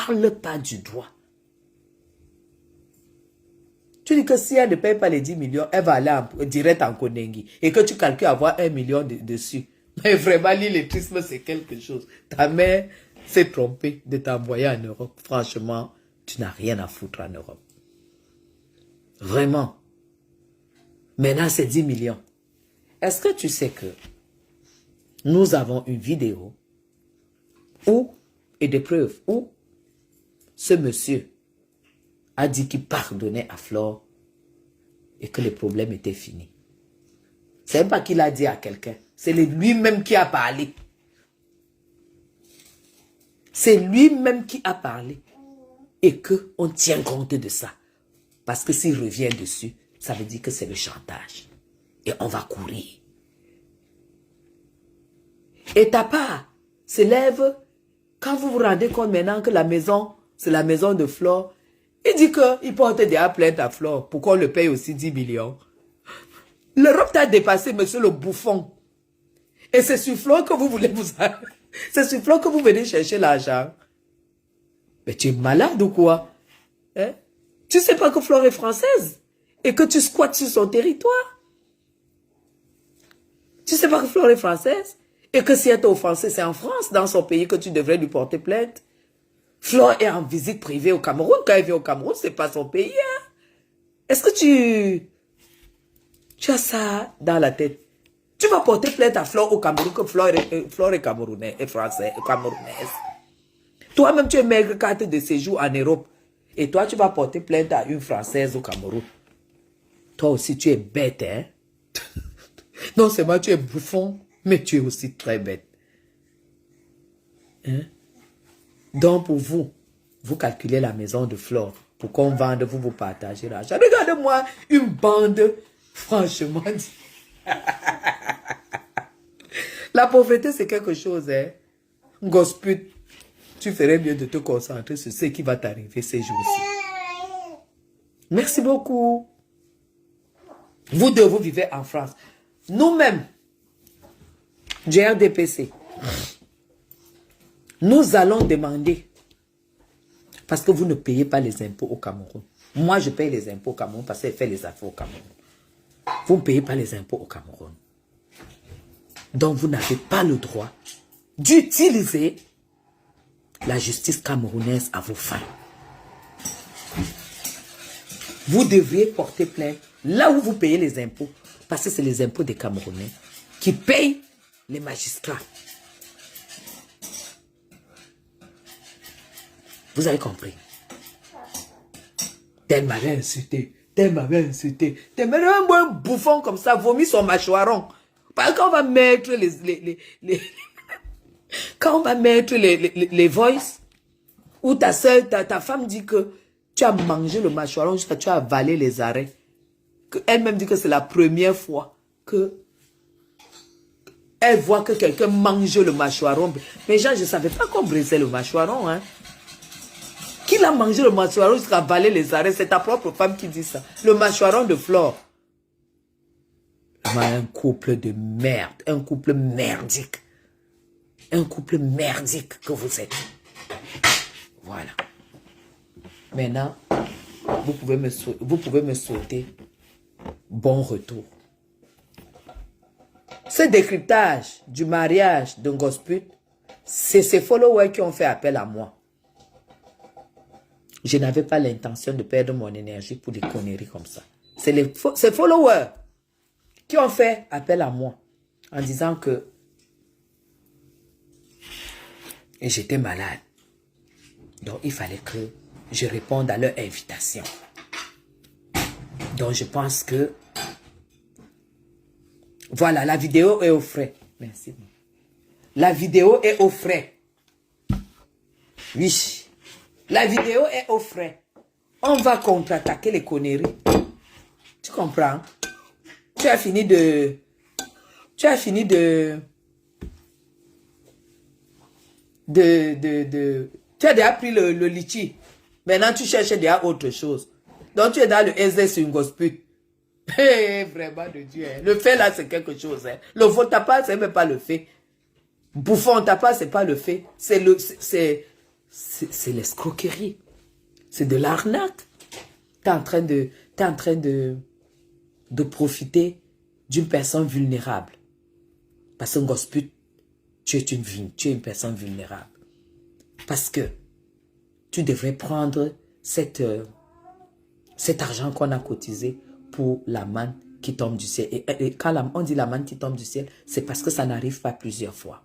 parle pas du doigt. Tu dis que si elle ne paye pas les 10 millions, elle va aller direct en Konengi. Et que tu calcules avoir 1 million dessus. Mais vraiment, l'illettrisme, c'est quelque chose. Ta mère s'est trompée de t'envoyer en Europe. Franchement, tu n'as rien à foutre en Europe. Vraiment. Maintenant, c'est 10 millions. Est-ce que tu sais que nous avons une vidéo et des preuves où ce monsieur a dit qu'il pardonnait à Flore et que le problème était fini. C'est même pas qu'il a dit à quelqu'un. C'est lui-même qui a parlé. C'est lui-même qui a parlé. Et qu'on tient compte de ça. Parce que s'il revient dessus, ça veut dire que c'est le chantage. Et on va courir. Et ta part s'élève quand vous vous rendez compte maintenant que la maison, c'est la maison de Flore. Il dit qu'il porte déjà plainte à Flore pour qu'on le paye aussi 10 millions. L'Europe t'a dépassé, monsieur le bouffon. Et c'est sur Flore que vous voulez vous... C'est sur Flore que vous venez chercher l'argent. Mais tu es malade ou quoi? Hein? Tu sais pas que Flore est française et que tu squattes sur son territoire? Tu sais pas que Flore est française et que si elle t'a offensé, c'est en France, dans son pays, que tu devrais lui porter plainte? Flore est en visite privée au Cameroun. Quand elle vient au Cameroun, c'est pas son pays. Hein? Est-ce que tu as ça dans la tête? Tu vas porter plainte à Flore au Cameroun, que Flore est camerounaise, est française, camerounaise. Toi-même, tu es maigre carte de séjour en Europe. Et toi, tu vas porter plainte à une Française au Cameroun. Toi aussi, tu es bête, hein? Non seulement tu es bouffon, mais tu es aussi très bête. Hein? Donc, pour vous, vous calculez la maison de Flore. Pour qu'on vende, vous partagez l'argent. Regardez-moi une bande, franchement. La pauvreté, c'est quelque chose, hein? Gosput, tu ferais mieux de te concentrer sur ce qui va t'arriver ces jours-ci. Merci beaucoup. Vous deux, vous vivez en France. Nous-mêmes, du RDPC, nous allons demander, parce que vous ne payez pas les impôts au Cameroun. Moi, je paye les impôts au Cameroun parce que je fais les affaires au Cameroun. Vous ne payez pas les impôts au Cameroun. Donc, vous n'avez pas le droit d'utiliser la justice camerounaise à vos fins. Vous devriez porter plainte là où vous payez les impôts, parce que c'est les impôts des Camerounais qui payent les magistrats. Vous avez compris? Tel m'avait insulté, tel m'avait insulté, tel m'avait un bouffon comme ça, vomit son mâchoiron. Parce qu'on va mettre quand on va mettre les voices, où ta soeur, ta femme dit que tu as mangé le mâchoiron jusqu'à tu as avalé les arrêts. Elle-même dit que c'est la première fois que elle voit que quelqu'un mange le mâchoiron. Mais genre, je ne savais pas qu'on brisait le mâchoiron. Hein. Qui l'a mangé le mâchoiron jusqu'à avaler les arrêts? C'est ta propre femme qui dit ça. Le mâchoiron de Flore. Un couple de merde. Un couple merdique. Un couple merdique que vous êtes. Voilà. Maintenant, vous pouvez me souhaiter bon retour. Ce décryptage du mariage d'un gospel, c'est ces followers qui ont fait appel à moi. Je n'avais pas l'intention de perdre mon énergie pour des conneries comme ça. C'est ces followers qui ont fait appel à moi en disant que j'étais malade. Donc, il fallait que je réponde à leur invitation. Donc, je pense que... Voilà, la vidéo est au frais. Merci. La vidéo est au frais. Oui. La vidéo est au frais. On va contre-attaquer les conneries. Tu comprends? Tu as fini de... Tu as déjà pris le litchi. Maintenant, tu cherches déjà autre chose. Donc, tu es dans le SS sur une gospel. Hey, vraiment de Dieu. Hein. Le fait là, c'est quelque chose. Hein. Le faux tapas, c'est même pas le fait. Bouffon tapas, c'est pas le fait. C'est c'est l'escroquerie. C'est de l'arnaque. Tu es en train de profiter d'une personne vulnérable. Parce qu'un gosse pute, tu es une personne vulnérable. Parce que tu devrais prendre cet argent qu'on a cotisé pour la manne qui tombe du ciel. Et quand on dit la manne qui tombe du ciel, c'est parce que ça n'arrive pas plusieurs fois.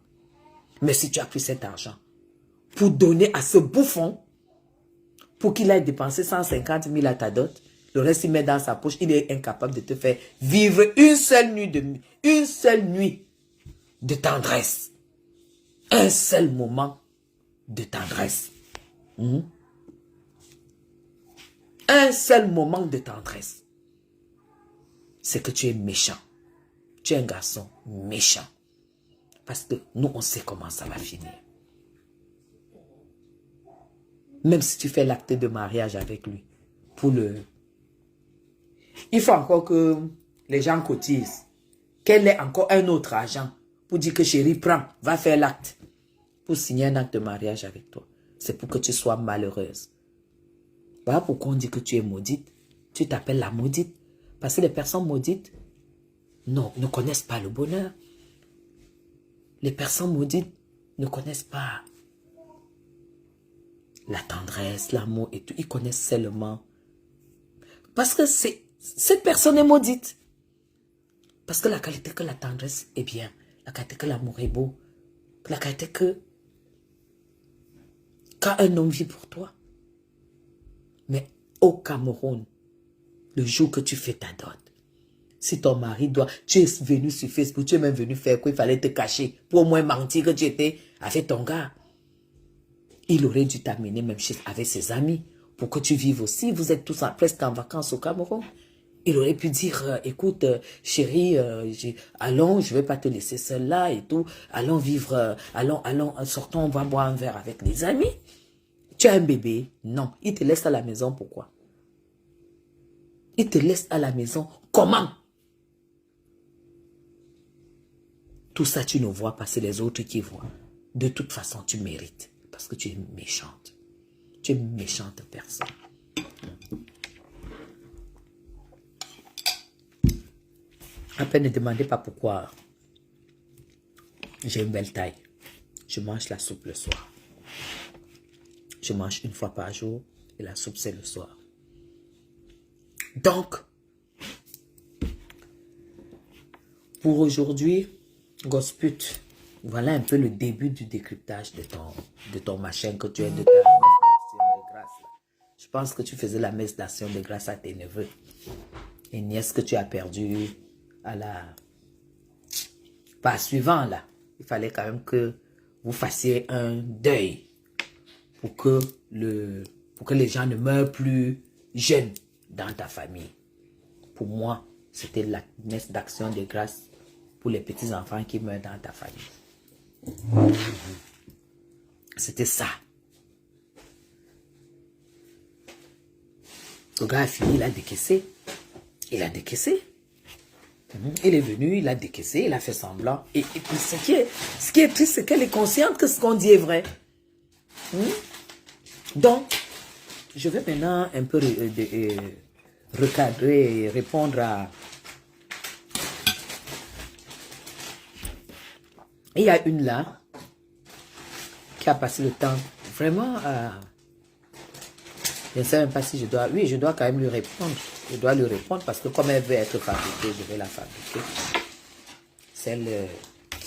Mais si tu as pris cet argent pour donner à ce bouffon, pour qu'il aille dépenser 150 000 à ta dot, le reste il met dans sa poche, il est incapable de te faire vivre une seule nuit de tendresse. Un seul moment de tendresse. Un seul moment de tendresse. C'est que tu es méchant. Tu es un garçon méchant. Parce que nous, on sait comment ça va finir. Même si tu fais l'acte de mariage avec lui. Il faut encore que les gens cotisent. Quel est encore un autre agent pour dire que chérie, prends, va faire l'acte. Pour signer un acte de mariage avec toi. C'est pour que tu sois malheureuse. Voilà pourquoi on dit que tu es maudite. Tu t'appelles la maudite. Parce que les personnes maudites, non, ne connaissent pas le bonheur. Les personnes maudites ne connaissent pas la tendresse, l'amour et tout. Ils connaissent seulement. Parce que cette personne est maudite. Parce que la qualité que la tendresse est bien. La qualité que l'amour est beau. La qualité que quand un homme vit pour toi. Mais au Cameroun, le jour que tu fais ta dot, si ton mari tu es venu sur Facebook, tu es même venu faire quoi, il fallait te cacher pour au moins mentir que tu étais avec ton gars. Il aurait dû t'amener même avec ses amis pour que tu vives aussi. Vous êtes tous presque en vacances au Cameroun. Il aurait pu dire, écoute, chérie, allons, je ne vais pas te laisser seule là et tout. Allons vivre, allons, sortons, on va boire un verre avec les amis. Tu as un bébé? Non. Il te laisse à la maison, pourquoi? Il te laisse à la maison. Comment? Tout ça, tu ne vois pas, c'est les autres qui voient. De toute façon, tu mérites. Parce que tu es méchante. Tu es une méchante personne. À peine ne demandez pas pourquoi j'ai une belle taille. Je mange la soupe le soir. Je mange une fois par jour et la soupe c'est le soir. Donc, pour aujourd'hui, Gosput, voilà un peu le début du décryptage de ton machin que tu es de ta messe d'action de grâce. Je pense que tu faisais la messe d'action de grâce à tes neveux et nièces que tu as perdu à la pas suivant là. Il fallait quand même que vous fassiez un deuil pour que les gens ne meurent plus jeunes dans ta famille. Pour moi, c'était la messe d'action de grâce pour les petits-enfants qui meurent dans ta famille. C'était ça. Le gars a fini, il a décaissé. Il a décaissé. Il est venu, il a décaissé, il a fait semblant. Et puis ce qui est triste, c'est qu'elle est consciente que ce qu'on dit est vrai. Donc, je vais maintenant un peu recadrer et répondre à... Il y a une là qui a passé le temps vraiment à... Je ne sais même pas si je dois... Oui, je dois quand même lui répondre. Je dois lui répondre parce que comme elle veut être fabriquée, je vais la fabriquer. Celle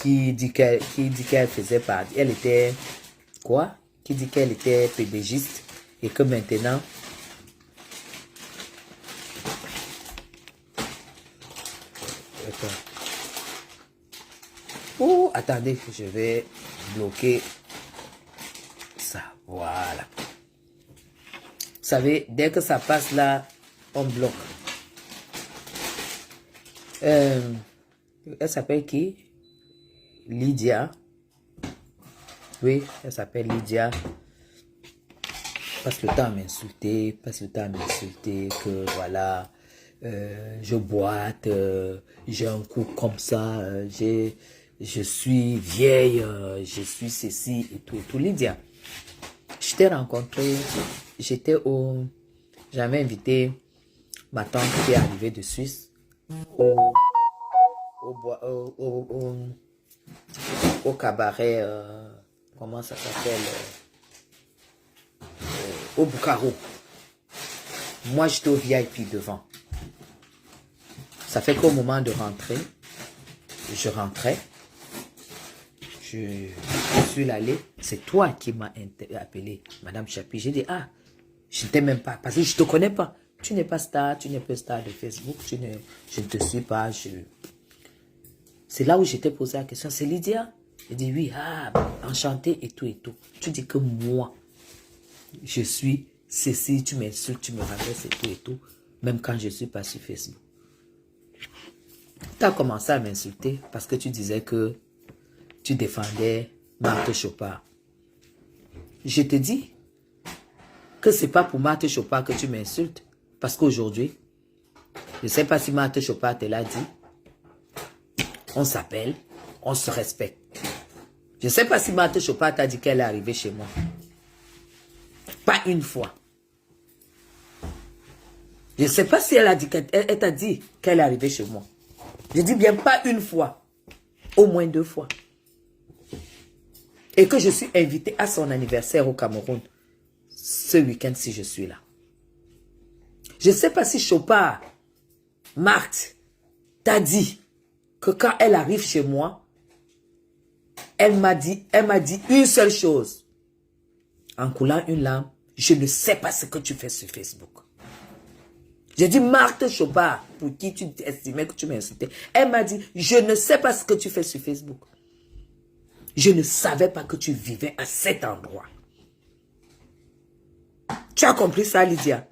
qui dit qu'elle faisait partie... Elle était... Quoi? Qui dit qu'elle était pédégiste et que maintenant... Attends. Oh, attendez, je vais bloquer ça. Voilà. Vous savez, dès que ça passe là, on bloque. Elle s'appelle qui? Lydia. Oui, elle s'appelle Lydia. Passe le temps à m'insulter, que voilà, je boite, j'ai un coup comme ça, je suis vieille, je suis ceci et tout, Lydia. Je t'ai rencontré, j'avais invité ma tante qui est arrivée de Suisse au cabaret, comment ça s'appelle, au Bucaro. Moi, j'étais au VIP devant. Ça fait qu'au moment de rentrer, je rentrais, je suis allé, c'est toi qui m'as appelé, Madame Chapuis. J'ai dit, ah, je n'étais même pas, parce que je ne te connais pas. Tu n'es pas star, tu n'es pas star de Facebook, je ne te suis pas. C'est là où j'étais posé la question, c'est Lydia? Elle dit, oui, ah, enchantée et tout et tout. Tu dis que moi, je suis Cécile, tu m'insultes, tu me rabaisses et tout, même quand je ne suis pas sur Facebook. Tu as commencé à m'insulter parce que tu disais que tu défendais Marthe Chopard. Je te dis que ce n'est pas pour Marthe Chopard que tu m'insultes, parce qu'aujourd'hui, je ne sais pas si Marthe Chopard te l'a dit, on s'appelle, on se respecte. Je ne sais pas si Marthe Chopard t'a dit qu'elle est arrivée chez moi. Pas une fois. Je ne sais pas si elle t'a dit qu'elle est arrivée chez moi. Je dis bien pas une fois. Au moins 2 fois. Et que je suis invité à son anniversaire au Cameroun. Ce week-end si je suis là. Je ne sais pas si Chopard, Marthe, t'a dit que quand elle arrive chez moi, elle m'a dit une seule chose. En coulant une larme, je ne sais pas ce que tu fais sur Facebook. J'ai dit, Marthe Chopard, pour qui tu estimais que tu m'insultais, elle m'a dit, je ne sais pas ce que tu fais sur Facebook. Je ne savais pas que tu vivais à cet endroit. Tu as compris ça, Lydia?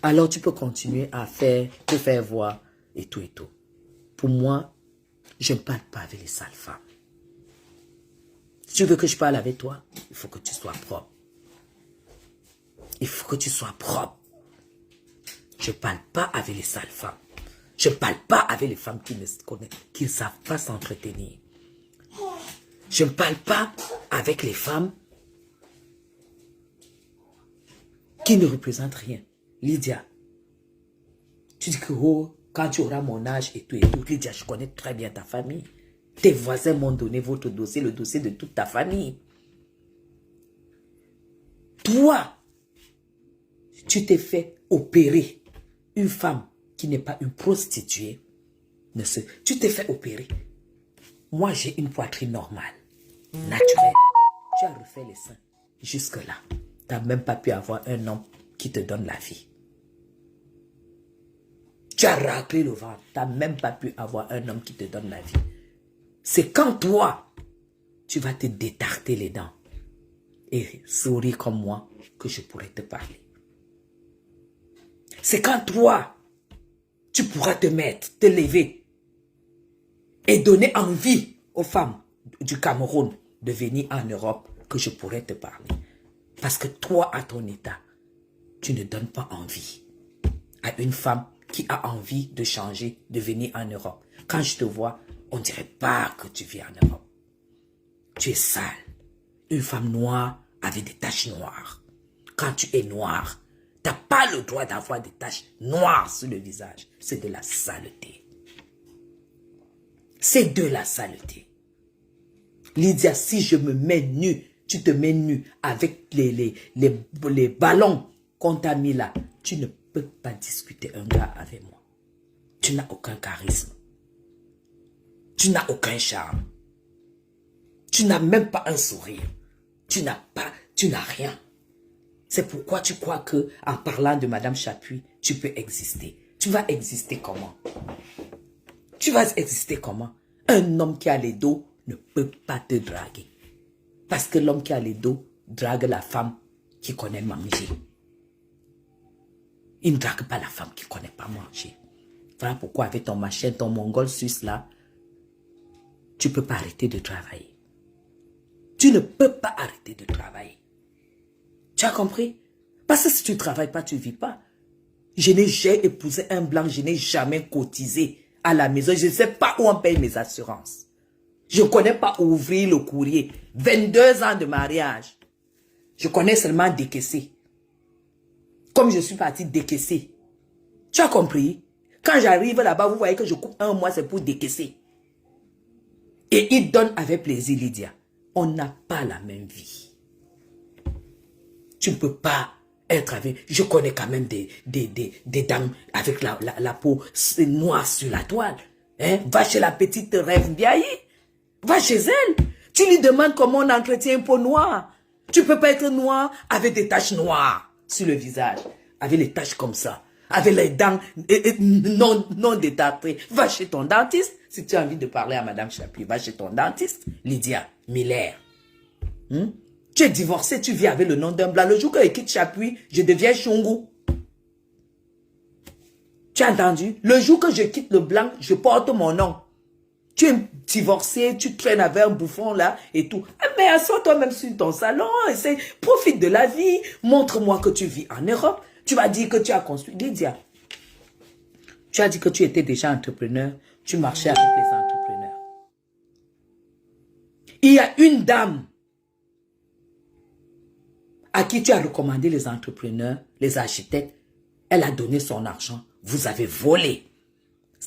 Alors tu peux continuer à te faire voir et tout et tout. Pour moi, je ne parle pas avec les sales femmes. Si tu veux que je parle avec toi, il faut que tu sois propre. Il faut que tu sois propre. Je ne parle pas avec les sales femmes. Je ne parle pas avec les femmes qui ne se connaissent, qui ne savent pas s'entretenir. Je ne parle pas avec les femmes qui ne représentent rien. Lydia, tu dis que quand tu auras mon âge et tout, Lydia, je connais très bien ta famille. Tes voisins m'ont donné votre dossier, le dossier de toute ta famille. Toi, tu t'es fait opérer. Une femme qui n'est pas une prostituée, tu t'es fait opérer. Moi, j'ai une poitrine normale, naturelle. Tu as refait les seins. Jusque-là, tu n'as même pas pu avoir un homme qui te donne la vie. Tu as raclé le ventre. Tu n'as même pas pu avoir un homme qui te donne la vie. C'est quand toi, tu vas te détarter les dents et sourire comme moi que je pourrais te parler. C'est quand toi, tu pourras te mettre, te lever et donner envie aux femmes du Cameroun de venir en Europe que je pourrais te parler. Parce que toi, à ton état, tu ne donnes pas envie à une femme qui a envie de changer, de venir en Europe. Quand je te vois, on ne dirait pas que tu vis en Europe. Tu es sale. Une femme noire avec des taches noires. Quand tu es noire, tu n'as pas le droit d'avoir des taches noires sur le visage. C'est de la saleté. C'est de la saleté. Lydia, si je me mets nue, tu te mets nue avec les ballons qu'on t'a mis là, tu ne peux pas discuter un gars avec moi. Tu n'as aucun charisme. Tu n'as aucun charme. Tu n'as même pas un sourire. Tu n'as rien. C'est pourquoi tu crois que en parlant de Madame Chapuis, tu peux exister. Tu vas exister comment? Tu vas exister comment? Un homme qui a les dos ne peut pas te draguer. Parce que l'homme qui a les dos drague la femme qui connaît manger. Il ne drague pas la femme qui ne connaît pas manger. Voilà pourquoi avec ton machin, ton mongol suisse là, tu ne peux pas arrêter de travailler. Tu ne peux pas arrêter de travailler. Tu as compris? Parce que si tu ne travailles pas, tu ne vis pas. J'ai épousé un blanc, je n'ai jamais cotisé à la maison. Je ne sais pas où on paye mes assurances. Je ne connais pas ouvrir le courrier. 22 ans de mariage. Je connais seulement décaisser. Comme je suis parti décaisser. Tu as compris? Quand j'arrive là-bas, vous voyez que je coupe un mois, c'est pour décaisser. Et il donne avec plaisir, Lydia. On n'a pas la même vie. Tu ne peux pas être avec... Je connais quand même des dames avec la peau noire sur la toile. Hein? Va chez la petite Rêve Biaï. Va chez elle. Tu lui demandes comment on entretient une peau noire. Tu ne peux pas être noir avec des taches noires sur le visage. Avec les taches comme ça. Avec les dents non détartrées. Va chez ton dentiste. Si tu as envie de parler à Madame Chapuis, va chez ton dentiste. Lydia Miller. Tu es divorcé, tu vis avec le nom d'un blanc. Le jour que je quitte Chapuis, je deviens Chungu. Tu as entendu? Le jour que je quitte le blanc, je porte mon nom. Tu es divorcé, tu traînes avec un bouffon là et tout. Mais assois toi-même sur ton salon, essaie, profite de la vie. Montre-moi que tu vis en Europe. Tu vas dire que tu as construit. Lydia, tu as dit que tu étais déjà entrepreneur. Tu marchais avec les entrepreneurs. Il y a une dame à qui tu as recommandé les entrepreneurs, les architectes. Elle a donné son argent. Vous avez volé.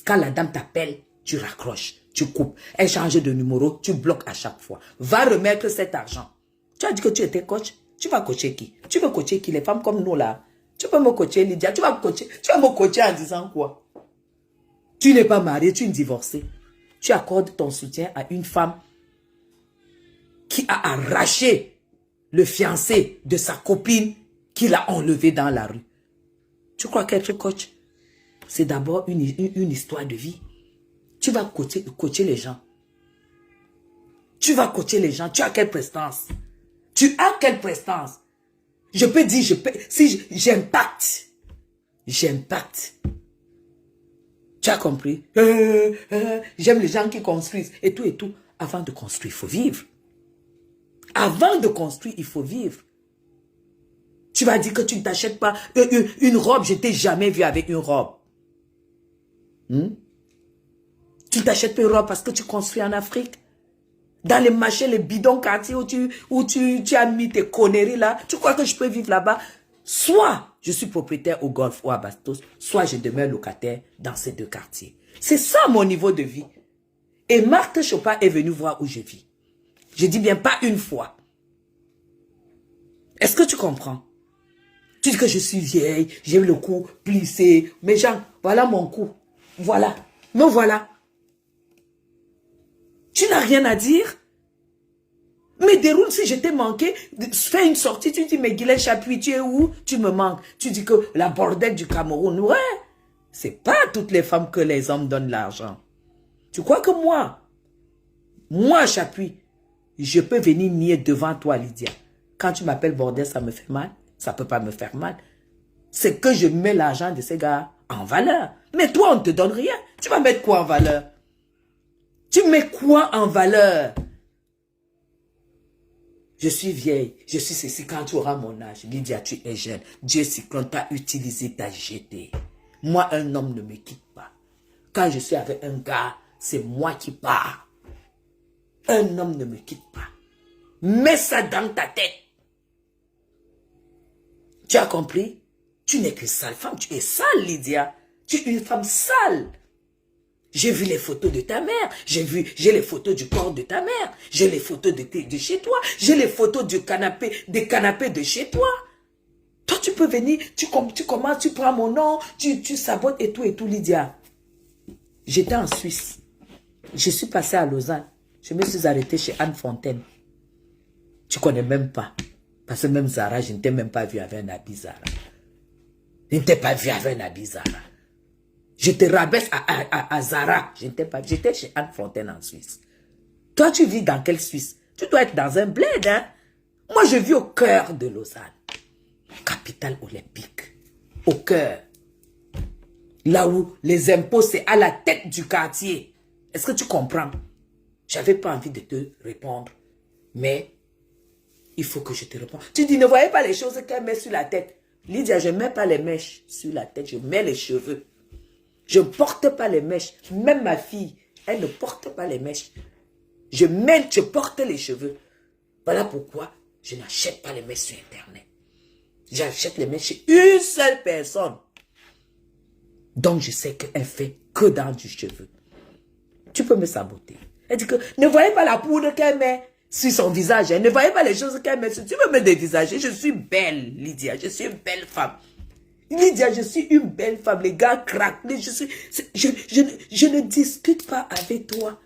Quand la dame t'appelle, tu raccroches, tu coupes. Elle change de numéro, tu bloques à chaque fois. Va remettre cet argent. Tu as dit que tu étais coach. Tu vas coacher qui? Tu veux coacher qui? Les femmes comme nous là. Tu peux me coacher, Lydia. Tu vas me coacher en disant quoi? Tu n'es pas marié, tu es divorcé. Tu accordes ton soutien à une femme qui a arraché le fiancé de sa copine qui l'a enlevé dans la rue. Tu crois qu'être coach, c'est d'abord une histoire de vie. Tu vas coacher les gens. Tu vas coacher les gens. Tu as quelle prestance? Tu as quelle prestance? Je peux dire, si j'impacte. J'impacte. Tu as compris? J'aime les gens qui construisent et tout et tout. Avant de construire, il faut vivre. Avant de construire, il faut vivre. Tu vas dire que tu ne t'achètes pas une robe. Je t'ai jamais vu avec une robe. Tu ne t'achètes pas une robe parce que tu construis en Afrique. Dans les marchés, les bidons quartiers où tu as mis tes conneries là. Tu crois que je peux vivre là-bas? Soit je suis propriétaire au Golfe ou à Bastos, soit je demeure locataire dans ces deux quartiers. C'est ça mon niveau de vie. Et Marthe Chopin est venue voir où je vis. Je dis bien pas une fois. Est-ce que tu comprends? Tu dis que je suis vieille, j'ai le cou plissé. Mais Jean, voilà mon cou. Voilà. Me voilà. Tu n'as rien à dire? Mais déroule, si je t'ai manqué, fais une sortie, tu dis, mais Guylaine Chapuis, tu es où? Tu me manques. Tu dis que la bordette du Cameroun, ouais. C'est pas à toutes les femmes que les hommes donnent l'argent. Tu crois que moi Chapuis, je peux venir nier devant toi, Lydia. Quand tu m'appelles bordel, ça me fait mal. Ça peut pas me faire mal. C'est que je mets l'argent de ces gars en valeur. Mais toi, on ne te donne rien. Tu vas mettre quoi en valeur? Tu mets quoi en valeur? Je suis vieille, je suis ceci. Quand tu auras mon âge, Lydia, tu es jeune. Dieu sait quand t'as utilisé, t'as jeté. Moi, un homme ne me quitte pas. Quand je suis avec un gars, c'est moi qui pars. Un homme ne me quitte pas. Mets ça dans ta tête. Tu as compris? Tu n'es qu'une sale femme. Tu es sale, Lydia. Tu es une femme sale. J'ai vu les photos de ta mère. J'ai les photos du corps de ta mère. J'ai les photos de chez toi. J'ai les photos des canapés de chez toi. Toi, tu peux venir, tu commences, tu prends mon nom, tu sabotes et tout, Lydia. J'étais en Suisse. Je suis passée à Lausanne. Je me suis arrêtée chez Anne Fontaine. Tu connais même pas. Parce que même Zara, je ne t'ai même pas vu avec un habit Zara. Je ne t'ai pas vu avec un habit Zara. Je te rabaisse à Zara. Je ne t'ai pas vu. J'étais chez Anne Fontaine en Suisse. Toi, tu vis dans quelle Suisse? Tu dois être dans un bled, hein? Moi, je vis au cœur de Lausanne. Capitale olympique. Au cœur. Là où les impôts, c'est à la tête du quartier. Est-ce que tu comprends? J'avais pas envie de te répondre. Mais il faut que je te réponde. Tu dis, ne voyez pas les choses qu'elle met sur la tête. Lydia, je ne mets pas les mèches sur la tête. Je mets les cheveux. Je ne porte pas les mèches. Même ma fille, elle ne porte pas les mèches. Je porte les cheveux. Voilà pourquoi Je n'achète pas les mèches sur Internet. J'achète les mèches chez une seule personne. Donc, je sais qu'elle fait que dans du cheveu. Tu peux me saboter. Elle dit que ne voyez pas la poudre qu'elle met sur son visage. Ne voyez pas les choses qu'elle met sur... Tu veux me dévisager? Je suis belle, Lydia. Je suis une belle femme. Lydia, je suis une belle femme. Les gars craquent. Je ne discute pas avec toi.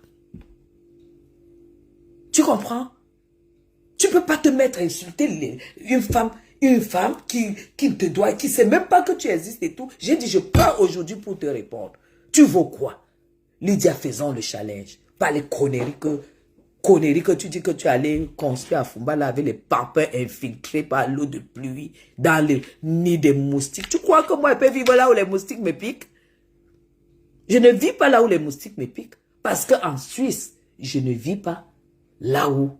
Tu comprends? Tu ne peux pas te mettre à insulter une femme qui te doit, qui ne sait même pas que tu existes et tout. J'ai dit, je pars aujourd'hui pour te répondre. Tu vaux quoi? Lydia, faisons le challenge. Pas les conneries que tu dis que tu allais construire à Fumbala avec les pampins infiltrés par l'eau de pluie dans le nid des moustiques. Tu crois que moi, je peux vivre là où les moustiques me piquent? Je ne vis pas là où les moustiques me piquent. Parce qu'en Suisse, je ne vis pas là où.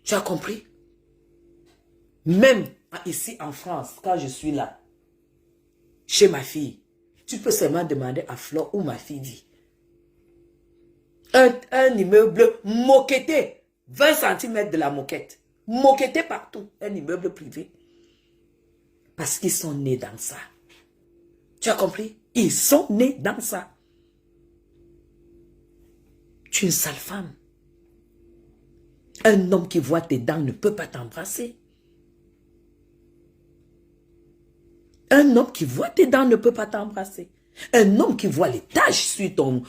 Tu as compris? Même ici en France, quand je suis là, chez ma fille, tu peux seulement demander à Flore où ma fille vit. Un immeuble moquetté, 20 cm de la moquette. Moquetté partout, un immeuble privé. Parce qu'ils sont nés dans ça. Tu as compris? Ils sont nés dans ça. Tu es une sale femme. Un homme qui voit tes dents ne peut pas t'embrasser. Un homme qui voit tes dents ne peut pas t'embrasser. Un homme qui voit les taches sur ton...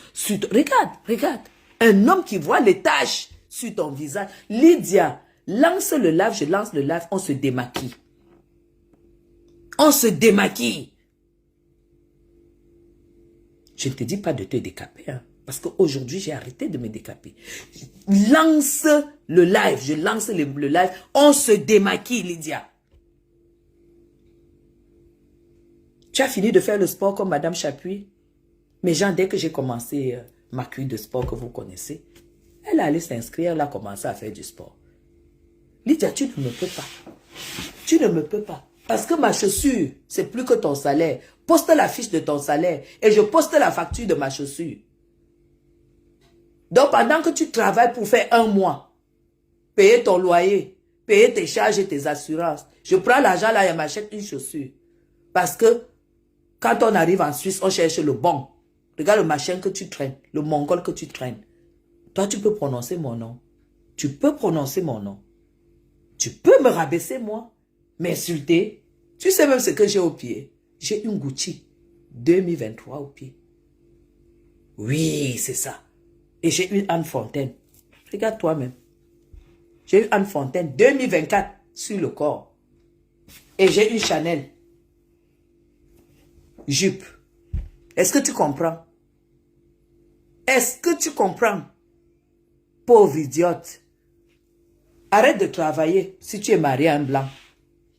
Regarde. Un homme qui voit les taches sur ton visage. Lydia, lance le lave, je lance le lave, on se démaquille. On se démaquille. Je ne te dis pas de te décaper, hein, parce qu'aujourd'hui, j'ai arrêté de me décaper. Lance le live, je lance le live, on se démaquille, Lydia. Tu as fini de faire le sport comme Madame Chapuis? Mais Jean, dès que j'ai commencé ma cuite de sport que vous connaissez, elle allait s'inscrire, elle a commencé à faire du sport. Lydia, tu ne me peux pas. Tu ne me peux pas. Parce que ma chaussure, c'est plus que ton salaire. Poste la fiche de ton salaire et je poste la facture de ma chaussure. Donc, pendant que tu travailles pour faire un mois, payer ton loyer, payer tes charges et tes assurances, je prends l'argent là et je m'achète une chaussure. Parce que quand on arrive en Suisse, on cherche le bon. Regarde le machin que tu traînes, le mongol que tu traînes. Toi, tu peux prononcer mon nom. Tu peux prononcer mon nom. Tu peux me rabaisser, moi. M'insulter. Tu sais même ce que j'ai au pied. J'ai une Gucci 2023 au pied. Oui, c'est ça. Et j'ai une Anne Fontaine. Regarde toi-même. J'ai une Anne Fontaine 2024 sur le corps. Et j'ai une Chanel jupe. Est-ce que tu comprends? Est-ce que tu comprends? Pauvre idiote. Arrête de travailler si tu es marié à un blanc.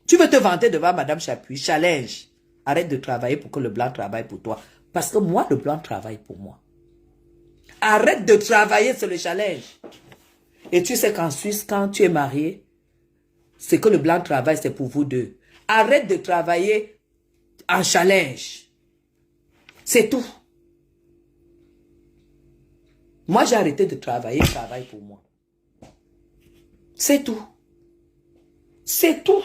Tu veux te vanter devant Madame Chapuis. Challenge. Arrête de travailler pour que le blanc travaille pour toi. Parce que moi, le blanc travaille pour moi. Arrête de travailler sur le challenge. Et tu sais qu'en Suisse, quand tu es marié, c'est que le blanc travaille, c'est pour vous deux. Arrête de travailler en challenge. C'est tout. Moi, j'ai arrêté de travailler, je travaille pour moi. C'est tout. C'est tout.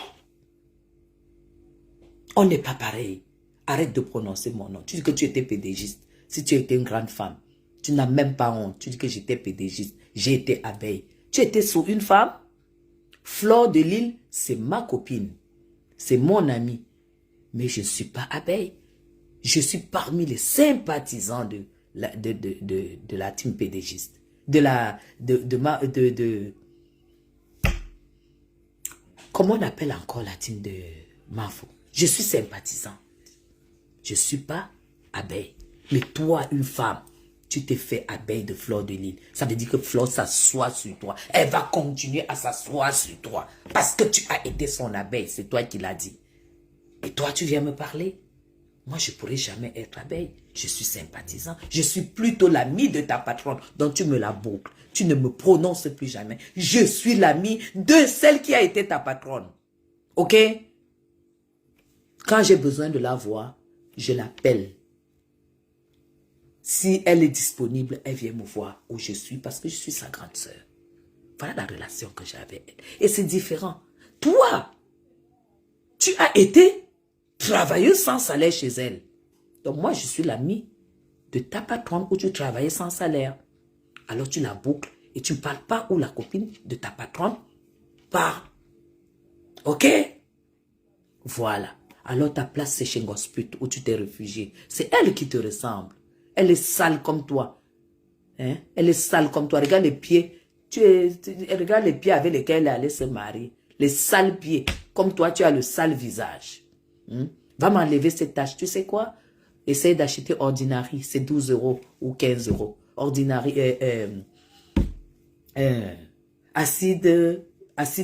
On n'est pas pareil. Arrête de prononcer mon nom. Tu dis que tu étais pédégiste. Si tu étais une grande femme, tu n'as même pas honte. Tu dis que j'étais pédégiste. J'ai été abeille. Tu étais sous une femme. Flore de Lille, c'est ma copine. C'est mon amie. Mais je ne suis pas abeille. Je suis parmi les sympathisants de la team pédégiste. Comment on appelle encore la team de Mafo? Je suis sympathisant. Je ne suis pas abeille. Mais toi, une femme, tu t'es fait abeille de Flore de Lille. Ça veut dire que Flore s'assoit sur toi. Elle va continuer à s'asseoir sur toi. Parce que tu as été son abeille. C'est toi qui l'as dit. Et toi, tu viens me parler? Moi, je ne pourrai jamais être abeille. Je suis sympathisant. Je suis plutôt l'ami de ta patronne. Donc, tu me la boucles. Tu ne me prononces plus jamais. Je suis l'ami de celle qui a été ta patronne. OK? Quand j'ai besoin de la voir, je l'appelle. Si elle est disponible, elle vient me voir où je suis parce que je suis sa grande sœur. Voilà la relation que j'ai avec elle. Et c'est différent. Toi, tu as été travailleuse sans salaire chez elle. Donc moi, je suis l'ami de ta patronne où tu travaillais sans salaire. Alors tu la boucles et tu ne parles pas où la copine de ta patronne parle. Ok? Voilà. Alors ta place, c'est chez Gosput où tu t'es réfugié. C'est elle qui te ressemble. Elle est sale comme toi. Hein? Elle est sale comme toi. Regarde les pieds. Regarde les pieds avec lesquels elle allait se marier. Les sales pieds. Comme toi, tu as le sale visage. Va m'enlever cette tache. Tu sais quoi? Essaye d'acheter Ordinary. C'est 12 € ou 15 €. Ordinary. Acide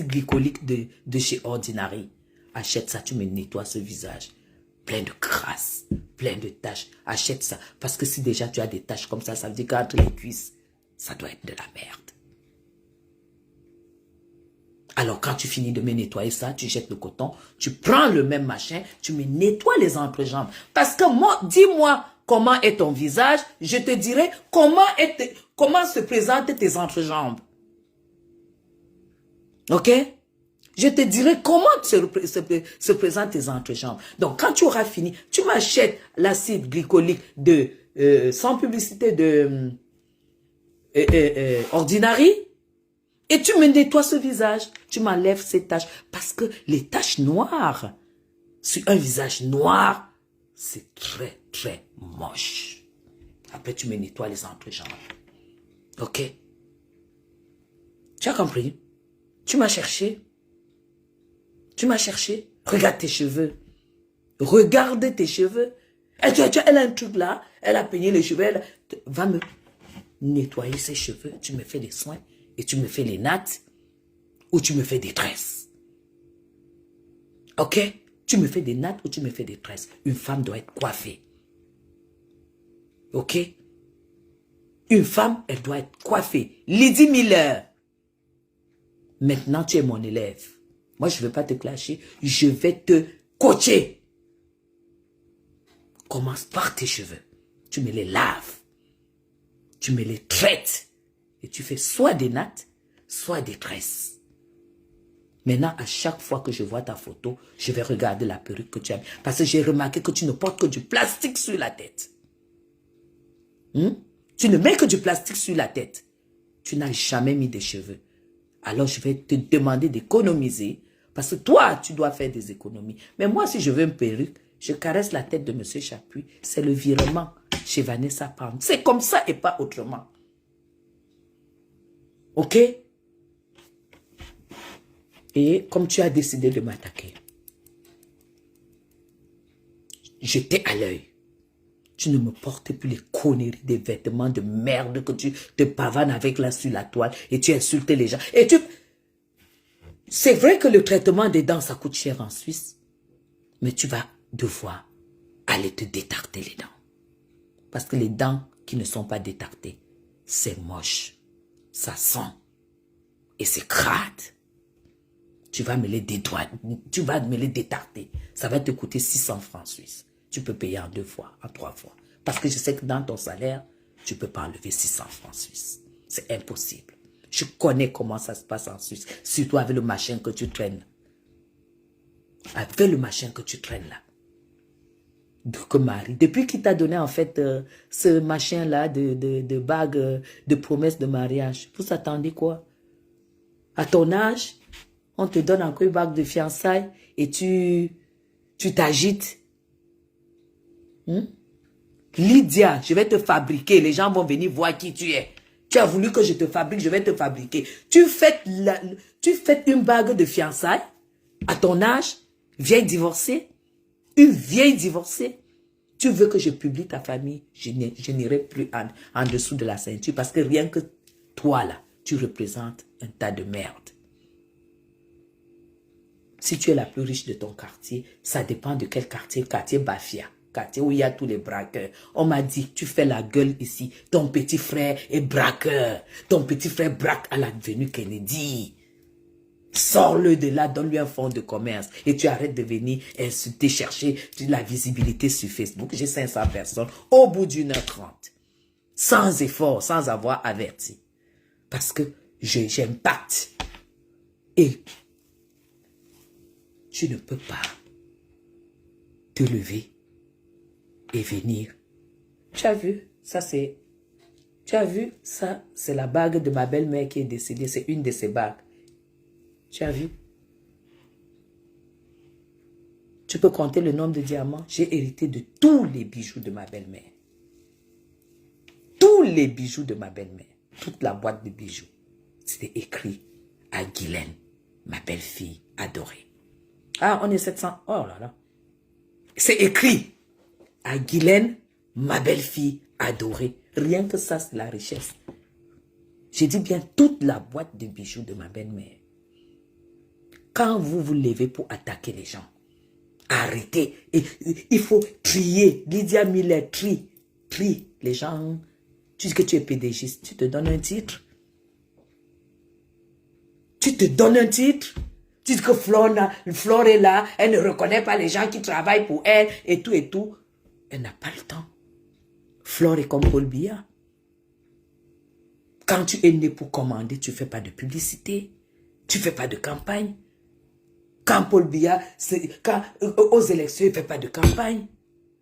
glycolique de chez Ordinary. Achète ça, tu me nettoies ce visage. Plein de crasse, plein de taches. Achète ça. Parce que si déjà tu as des taches comme ça veut dire qu'entre les cuisses, ça doit être de la merde. Alors quand tu finis de me nettoyer ça, tu jettes le coton, tu prends le même machin, tu me nettoies les entrejambes. Parce que moi, dis-moi comment est ton visage, je te dirai comment se présentent tes entrejambes. Ok? Je te dirai comment se présentent tes entrejambes. Donc, quand tu auras fini, tu m'achètes l'acide glycolique sans publicité de Ordinary et tu me nettoies ce visage. Tu m'enlèves ces taches. Parce que les taches noires, sur un visage noir, c'est très, très moche. Après, tu me nettoies les entrejambes. Ok? Tu as compris? Tu m'as cherché. Tu m'as cherché. Regarde tes cheveux. Regarde tes cheveux. Elle a un truc là. Elle a peigné les cheveux. Va me nettoyer ses cheveux. Tu me fais des soins. Et tu me fais les nattes. Ou tu me fais des tresses. Ok? Tu me fais des nattes ou tu me fais des tresses. Une femme doit être coiffée. Ok? Une femme, elle doit être coiffée. Lydie Miller. Maintenant, tu es mon élève. Moi, je ne vais pas te clasher. Je vais te coacher. Commence par tes cheveux. Tu me les laves. Tu me les traites. Et tu fais soit des nattes, soit des tresses. Maintenant, à chaque fois que je vois ta photo, je vais regarder la perruque que tu as mis. Parce que j'ai remarqué que tu ne portes que du plastique sur la tête. Tu ne mets que du plastique sur la tête. Tu n'as jamais mis des cheveux. Alors, je vais te demander d'économiser. Parce que toi, tu dois faire des économies. Mais moi, si je veux une perruque, je caresse la tête de M. Chapuis. C'est le virement chez Vanessa Pound. C'est comme ça et pas autrement. Ok? Et comme tu as décidé de m'attaquer, j'étais à l'œil. Tu ne me portes plus les conneries des vêtements de merde que tu te pavanes avec là sur la toile et tu insultes les gens. Et tu... C'est vrai que le traitement des dents, ça coûte cher en Suisse. Mais tu vas devoir aller te détarter les dents. Parce que les dents qui ne sont pas détartées, c'est moche. Ça sent. Et c'est crade. Tu vas me les dédouaner. Tu vas me les détarter. Ça va te coûter 600 francs suisses. Tu peux payer en 2 fois, en 3 fois. Parce que je sais que dans ton salaire, tu ne peux pas enlever 600 francs suisses. C'est impossible. Je connais comment ça se passe en Suisse. Surtout avec le machin que tu traînes. Avec le machin que tu traînes là. Que Marie. Depuis qu'il t'a donné en fait ce machin là de bague, de promesse de mariage. Vous attendez quoi? À ton âge, on te donne encore une bague de fiançailles et tu t'agites. Lydia, je vais te fabriquer. Les gens vont venir voir qui tu es. Tu as voulu que je te fabrique, je vais te fabriquer. Tu fais une bague de fiançailles à ton âge, vieille divorcée, une vieille divorcée. Tu veux que je publie ta famille, je n'irai plus en dessous de la ceinture parce que rien que toi là, tu représentes un tas de merde. Si tu es la plus riche de ton quartier, ça dépend de quel quartier. Quartier Bafia, quartier où il y a tous les braqueurs. On m'a dit, tu fais la gueule ici. Ton petit frère est braqueur. Ton petit frère braque à l'avenue Kennedy. Sors-le de là, donne-lui un fonds de commerce. Et tu arrêtes de venir insulter, chercher la visibilité sur Facebook. J'ai 500 personnes au bout d'1h30. Sans effort, sans avoir averti. Parce que J'impacte. Et tu ne peux pas te lever et venir. Tu as vu, ça c'est... Tu as vu, ça c'est la bague de ma belle-mère qui est décédée. C'est une de ses bagues. Tu as vu? Tu peux compter le nombre de diamants. J'ai hérité de tous les bijoux de ma belle-mère. Tous les bijoux de ma belle-mère. Toute la boîte de bijoux. C'était écrit à Guylaine, ma belle-fille adorée. Ah, on est 700. Oh là là. C'est écrit à Guylaine, ma belle-fille adorée. Rien que ça, c'est la richesse. J'ai dit bien toute la boîte de bijoux de ma belle-mère. Quand vous vous levez pour attaquer les gens, arrêtez. Et, il faut trier. Lydia Miller, trie les gens. Tu dis que tu es PDG, tu te donnes un titre. Tu te donnes un titre. Tu dis que Flore est là, elle ne reconnaît pas les gens qui travaillent pour elle et tout et tout. Elle n'a pas le temps. Flore est comme Paul Biya. Quand tu es né pour commander, tu ne fais pas de publicité. Tu ne fais pas de campagne. Quand Paul Biya, aux élections, il ne fait pas de campagne.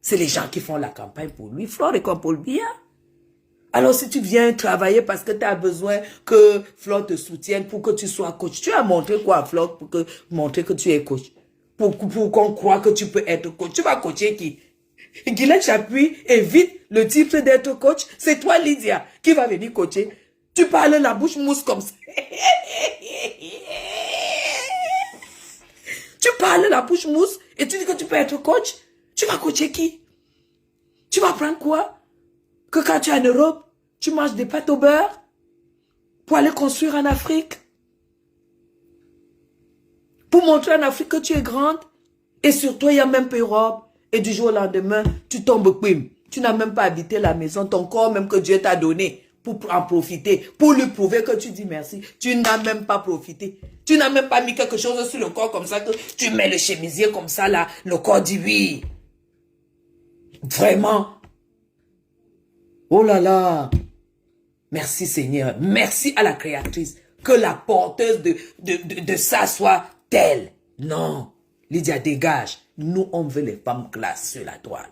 C'est les gens qui font la campagne pour lui. Flore est comme Paul Biya. Alors si tu viens travailler parce que tu as besoin que Flore te soutienne pour que tu sois coach, tu as montré quoi à Flore pour montrer que tu es coach? Pour qu'on croie que tu peux être coach. Tu vas coacher qui? Guylaine Chapuis évite le titre d'être coach. C'est toi, Lydia, qui va venir coacher. Tu parles la bouche mousse comme ça. Tu parles la bouche mousse et tu dis que tu peux être coach. Tu vas coacher qui? Tu vas prendre quoi? Que quand tu es en Europe, tu manges des pâtes au beurre pour aller construire en Afrique. Pour montrer en Afrique que tu es grande. Et sur toi, il y a même pas Europe. Et du jour au lendemain, tu tombes quim. Tu n'as même pas habité la maison, ton corps même que Dieu t'a donné pour en profiter, pour lui prouver que tu dis merci. Tu n'as même pas profité. Tu n'as même pas mis quelque chose sur le corps comme ça, que tu mets le chemisier comme ça là, le corps dit oui. Vraiment. Oh là là. Merci Seigneur. Merci à la créatrice. Que la porteuse de ça soit telle. Non. Lydia, dégage. Nous, on veut les femmes classe sur la toile.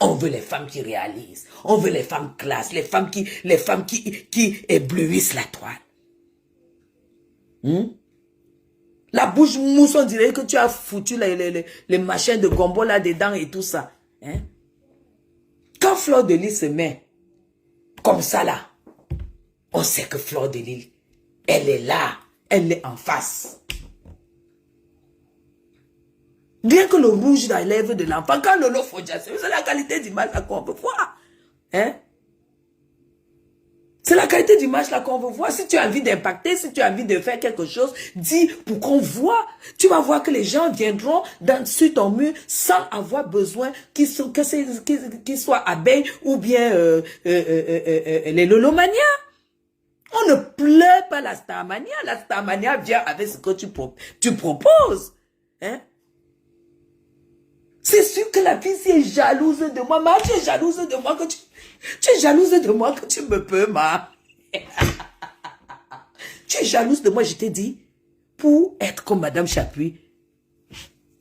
On veut les femmes qui réalisent. On veut les femmes classe. Les femmes qui éblouissent la toile. La bouche mousse, on dirait que tu as foutu les machins de gombo là-dedans et tout ça. Hein? Quand Fleur de Lys se met comme ça là, on sait que Fleur de Lys, elle est là. Elle est en face. Rien que le rouge dans les lèvres de l'enfant, quand Lolo Fodja, c'est la qualité d'image là qu'on veut voir. Hein? C'est la qualité d'image là qu'on veut voir. Si tu as envie d'impacter, si tu as envie de faire quelque chose, dis pour qu'on voit. Tu vas voir que les gens viendront sur ton mur sans avoir besoin qu'ils soient abeilles ou bien les lolomanias. On ne pleure pas la starmania. La starmania vient avec ce que tu proposes. Hein? C'est sûr que la fille, si est jalouse de moi, ma, tu es jalouse de moi que tu es jalouse de moi que tu me peux, ma. Tu es jalouse de moi, je t'ai dit, pour être comme Madame Chapuis,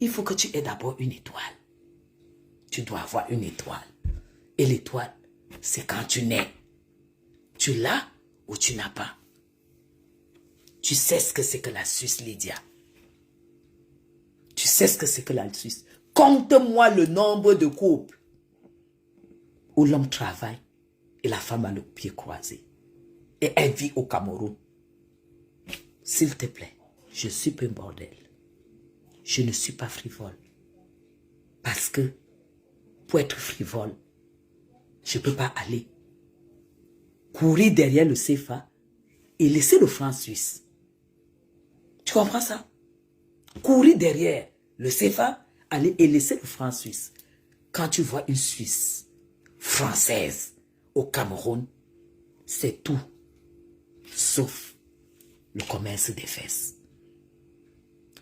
il faut que tu aies d'abord une étoile. Tu dois avoir une étoile. Et l'étoile, c'est quand tu nais. Tu l'as ou tu n'as pas. Tu sais ce que c'est que la Suisse, Lydia. Tu sais ce que c'est que la Suisse. Compte-moi le nombre de couples où l'homme travaille et la femme a le pied croisé. Et elle vit au Cameroun. S'il te plaît, je suis pas un bordel. Je ne suis pas frivole. Parce que pour être frivole, je ne peux pas aller courir derrière le CFA et laisser le franc suisse. Tu comprends ça? Courir derrière le CFA, aller et laisser le franc suisse. Quand tu vois une Suisse française au Cameroun, c'est tout, sauf le commerce des fesses.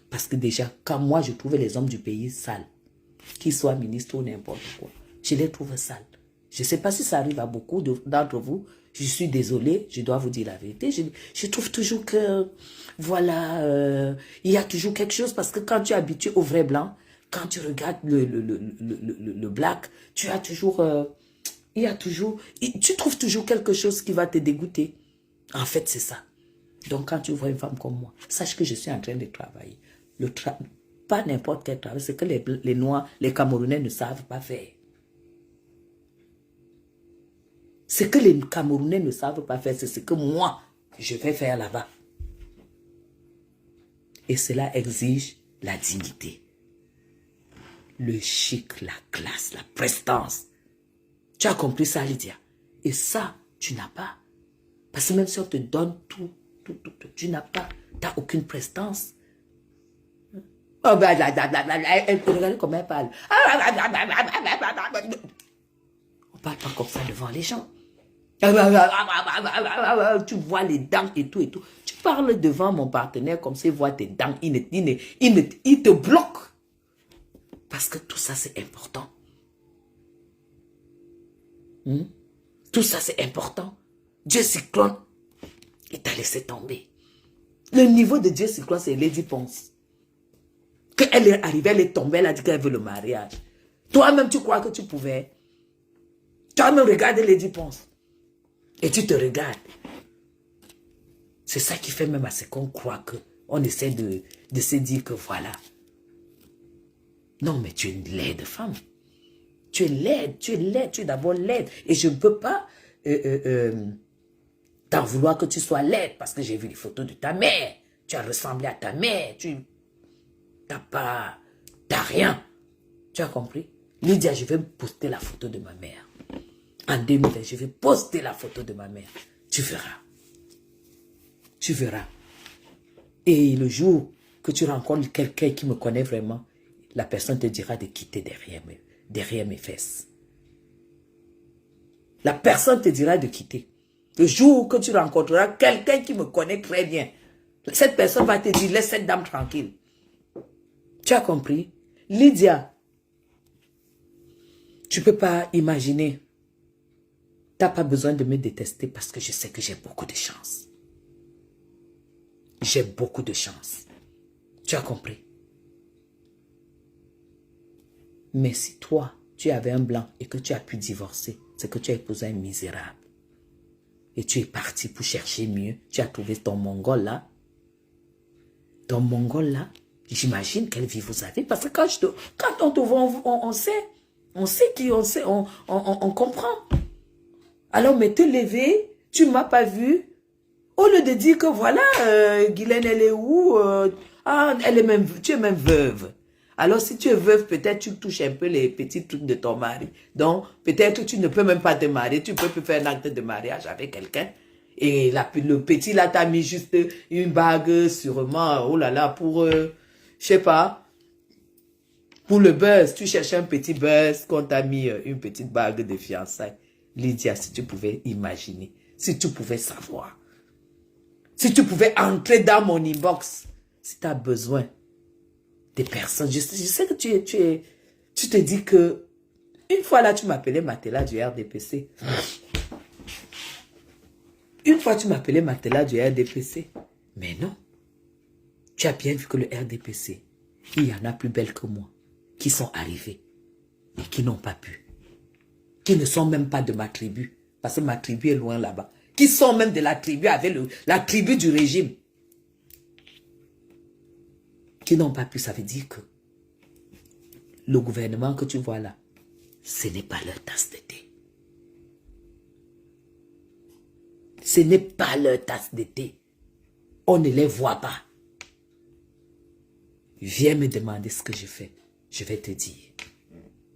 Parce que déjà, quand moi je trouvais les hommes du pays sales, qu'ils soient ministres ou n'importe quoi, je les trouve sales. Je ne sais pas si ça arrive à beaucoup d'entre vous. je suis désolée, je dois vous dire la vérité. Je trouve toujours que, voilà, il y a toujours quelque chose parce que quand tu es habitué au vrai blanc, quand tu regardes le black, tu as toujours, il y a toujours, tu trouves toujours quelque chose qui va te dégoûter. En fait, c'est ça. Donc, quand tu vois une femme comme moi, sache que je suis en train de travailler. Pas n'importe quel travail, c'est que les Noirs, les Camerounais ne savent pas faire. Ce que les Camerounais ne savent pas faire, c'est ce que moi, je vais faire là-bas. Et cela exige la dignité, le chic, la classe, la prestance. Tu as compris ça, Lydia? Et ça, tu n'as pas. Parce que même si on te donne tout, tu n'as pas. Tu n'as aucune prestance. Oh, regardez comment elle parle. On ne parle pas comme ça devant les gens. Tu vois les dents et tout et tout. Tu parles devant mon partenaire comme s'il voit tes dents. Il te bloque. Parce que tout ça, c'est important. Tout ça, c'est important. Dieu Cyclone, il t'a laissé tomber. Le niveau de Dieu Cyclone, c'est Lady Ponce. Qu'elle est arrivée, elle est tombée, elle a dit qu'elle veut le mariage. Toi-même, tu crois que tu pouvais. Tu as même regardé Lady Ponce. Et tu te regardes. C'est ça qui fait même à ce qu'on croit qu'on essaie de se dire que voilà. Non, mais tu es une laide femme. Tu es laide, tu es d'abord laide. Et je ne peux pas t'en vouloir que tu sois laide parce que j'ai vu les photos de ta mère. Tu as ressemblé à ta mère. Tu n'as rien. Tu as compris? Lydia, je vais poster la photo de ma mère. En 2020, je vais poster la photo de ma mère. Tu verras. Tu verras. Et le jour que tu rencontres quelqu'un qui me connaît vraiment, la personne te dira de quitter derrière mes fesses. La personne te dira de quitter. Le jour que tu rencontreras quelqu'un qui me connaît très bien, cette personne va te dire, laisse cette dame tranquille. Tu as compris? Lydia, tu ne peux pas imaginer. Tu n'as pas besoin de me détester parce que je sais que j'ai beaucoup de chance. J'ai beaucoup de chance. Tu as compris? Mais si toi, tu avais un blanc et que tu as pu divorcer, c'est que tu as épousé un misérable. Et tu es parti pour chercher mieux. Tu as trouvé ton Mongol là. Ton Mongol là, j'imagine quelle vie vous avez. Parce que quand on te voit, on sait. On sait qui on sait. On comprend. Alors, mais te lever, tu ne m'as pas vu. Au lieu de dire que voilà, Guylaine, elle est où? Elle est même, tu es même veuve. Alors, si tu es veuve, peut-être tu touches un peu les petits trucs de ton mari. Donc, peut-être tu ne peux même pas te marier. Tu peux plus faire un acte de mariage avec quelqu'un. Et le petit là, t'a mis juste une bague, sûrement, oh là là, pour, je sais pas, pour le buzz. Tu cherchais un petit buzz, qu'on t'a mis une petite bague de fiançailles. Lydia, si tu pouvais imaginer, si tu pouvais savoir, si tu pouvais entrer dans mon inbox, si tu as besoin des personnes, je sais que tu te dis que, une fois là, tu m'appelais Matela du RDPC. Une fois, tu m'appelais Matela du RDPC. Mais non. Tu as bien vu que le RDPC, il y en a plus belles que moi, qui sont arrivées et qui n'ont pas pu. Qui ne sont même pas de ma tribu, parce que ma tribu est loin là-bas. Qui sont même de la tribu, avec la tribu du régime. Qui n'ont pas pu, ça veut dire que le gouvernement que tu vois là, ce n'est pas leur tasse de thé. Ce n'est pas leur tasse de thé. On ne les voit pas. Viens me demander ce que je fais. Je vais te dire.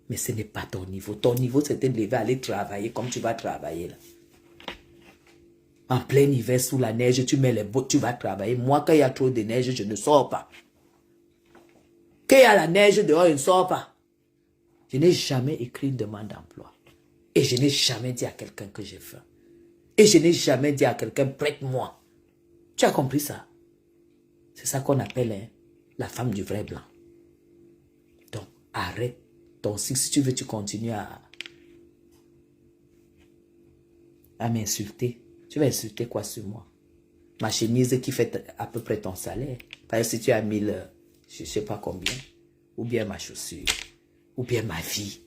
Mais ce n'est pas ton niveau. Ton niveau, c'est de lever, aller travailler comme tu vas travailler là. En plein hiver, sous la neige, tu mets les bottes, tu vas travailler. Moi, quand il y a trop de neige, je ne sors pas. Quand il y a la neige dehors, je ne sors pas. Je n'ai jamais écrit une demande d'emploi. Et je n'ai jamais dit à quelqu'un que j'ai faim. Et je n'ai jamais dit à quelqu'un, prête-moi. Tu as compris ça? C'est ça qu'on appelle la femme du vrai blanc. Donc, arrête. Donc, si tu veux, tu continues à... à m'insulter. Tu vas insulter quoi sur moi? Ma chemise qui fait à peu près ton salaire. Par exemple, si tu as 1000, je ne sais pas combien. Ou bien ma chaussure. Ou bien ma vie.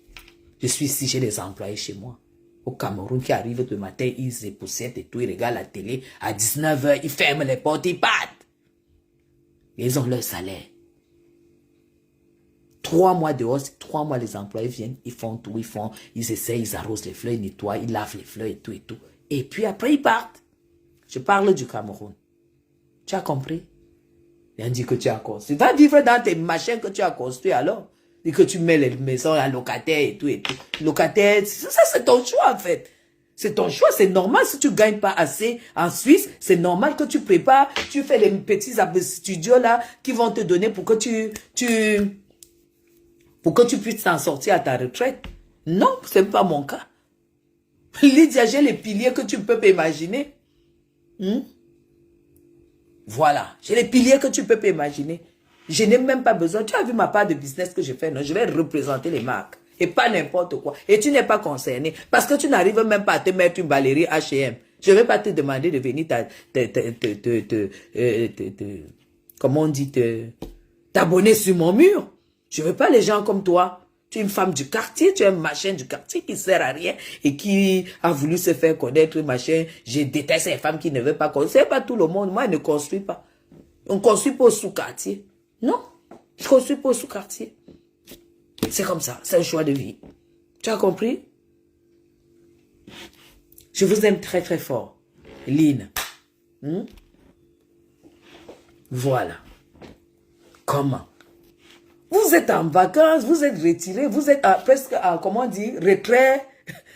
Je suis ici, j'ai des employés chez moi. Au Cameroun qui arrivent le matin, ils se poussent et tout, ils regardent la télé. À 19h, ils ferment les portes, ils partent. Et ils ont leur salaire. 3 mois dehors, 3 mois les employés viennent, ils font tout, ils essaient, ils arrosent les fleurs, ils nettoient, ils lavent les fleurs et tout et tout. Et puis après, ils partent. Je parle du Cameroun. Tu as compris? Il dit que tu as construit. Va vivre dans tes machins que tu as construits alors. Et que tu mets les maisons à locataire et tout et tout. Locataire, ça c'est ton choix en fait. C'est ton choix, c'est normal si tu ne gagnes pas assez en Suisse. C'est normal que tu prépares, tu fais les petits studios là qui vont te donner pour que tu puisses t'en sortir à ta retraite. Non, ce n'est pas mon cas. Lydia, j'ai les piliers que tu peux pas imaginer. Voilà, j'ai les piliers que tu peux pas imaginer. Je n'ai même pas besoin. Tu as vu ma part de business que je fais, non? Je vais représenter les marques. Et pas n'importe quoi. Et tu n'es pas concerné. Parce que tu n'arrives même pas à te mettre une balerie H&M. Je ne vais pas te demander de venir comment on dit, t'abonner sur mon mur. Je ne veux pas les gens comme toi. Tu es une femme du quartier, tu es un machin du quartier qui ne sert à rien et qui a voulu se faire connaître, machin. Je déteste les femmes qui ne veulent pas construire. C'est pas tout le monde. Moi, je ne construis pas. On ne construit pas au sous-quartier. Non, je ne construis pas au sous-quartier. C'est comme ça, c'est un choix de vie. Tu as compris? Je vous aime très très fort. Lynn. Voilà. Comment? Vous êtes en vacances, vous êtes retiré, vous êtes presque à, comment dire, retrait.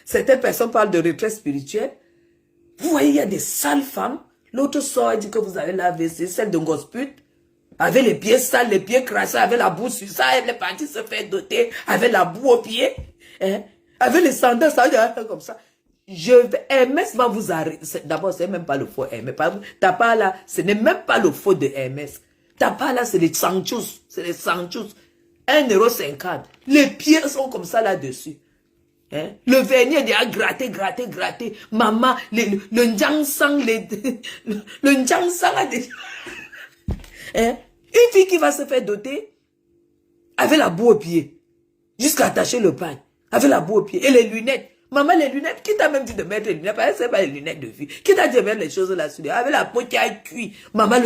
Certaines personnes parlent de retrait spirituel. Vous voyez, il y a des sales femmes. L'autre sort et dit que vous avez la AVC, celle de gospute. Avec les pieds sales, les pieds crassés, avec la boue sur ça, elle est partie se faire doter, avec la boue aux pieds, hein? Avec les sandales, ça va comme ça. Hermès va vous arrêter. D'abord, c'est même pas le faux Hermès. T'as pas là, ce n'est même pas le faux de Hermès. T'as pas là, c'est les Sanchus. C'est les Sanchus. 1,50 €. Les pieds sont comme ça là-dessus. Hein? Le vernis est déjà gratté, gratté, gratté. Maman, le Njangsang, le Njangsang a déjà... Hein? Une fille qui va se faire doter avec la boue aux pieds, jusqu'à attacher le pain, avec la boue aux pieds, et les lunettes. Maman, les lunettes, qui t'a même dit de mettre les lunettes? Parce que c'est pas les lunettes de fille. Qui t'a dit de mettre les choses là-dessus? Avec la peau qui a cuit. Maman,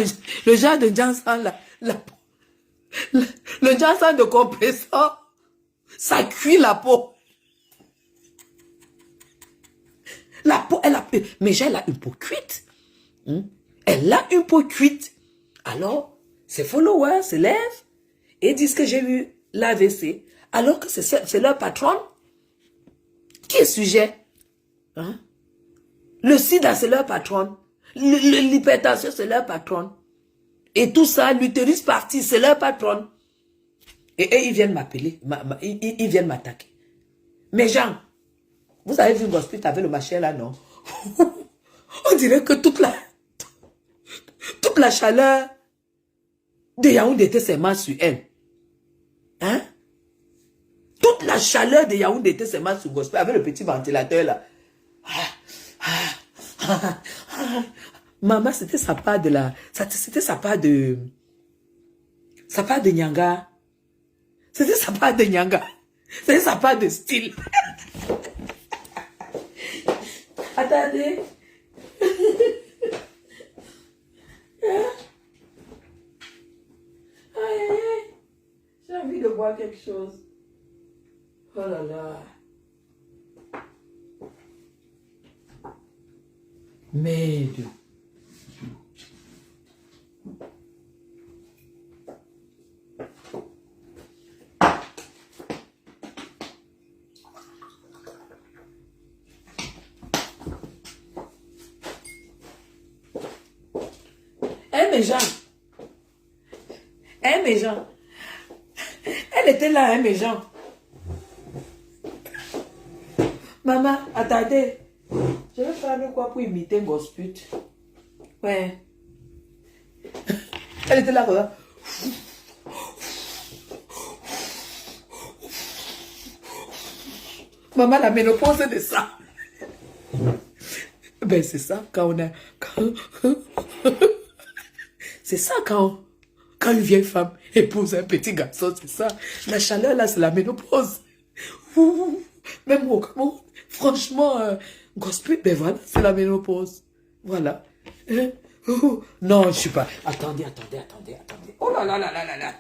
le genre de Jansan là, le Jansan de compresseur, ça cuit la peau. La peau, mais elle a une peau cuite. Elle a une peau cuite. Alors, ses followers se lèvent et disent que j'ai eu l'AVC, alors que c'est leur patronne qui est sujet. Hein? Le sida, c'est leur patronne. L'hypertension, c'est leur patronne. Et tout ça, l'utérus parti, c'est leur patronne. Et ils viennent m'appeler, ils viennent m'attaquer. Mais Jean, vous avez vu une gospel avec le machin là, non? On dirait que toute la chaleur de Yaoundé était seulement sur elle. Hein? Toute la chaleur de Yaoundé était seulement sur gospel avec le petit ventilateur là. Maman, c'était sa part de la... C'était sa part de... Sa part de Nyanga. C'était sa part de Nyanga. C'était sa part de style. Attendez. Aïe, aïe, aïe. J'ai envie de boire quelque chose. Oh là là. Merde. Mes gens. Mes gens. Elle était là, mes gens. Maman, attendez. Je vais faire quoi pour imiter gospel? Ouais. Elle était là, voilà. Maman, la ménopause de ça. Ben, c'est ça, quand on a... c'est ça, quand une vieille femme épouse un petit garçon, c'est ça. La chaleur, là, c'est la ménopause. Ouh, même au Cameroun, franchement, gospel, ben voilà, c'est la ménopause. Voilà. Non, je suis pas... Attendez. Oh là là là là là là.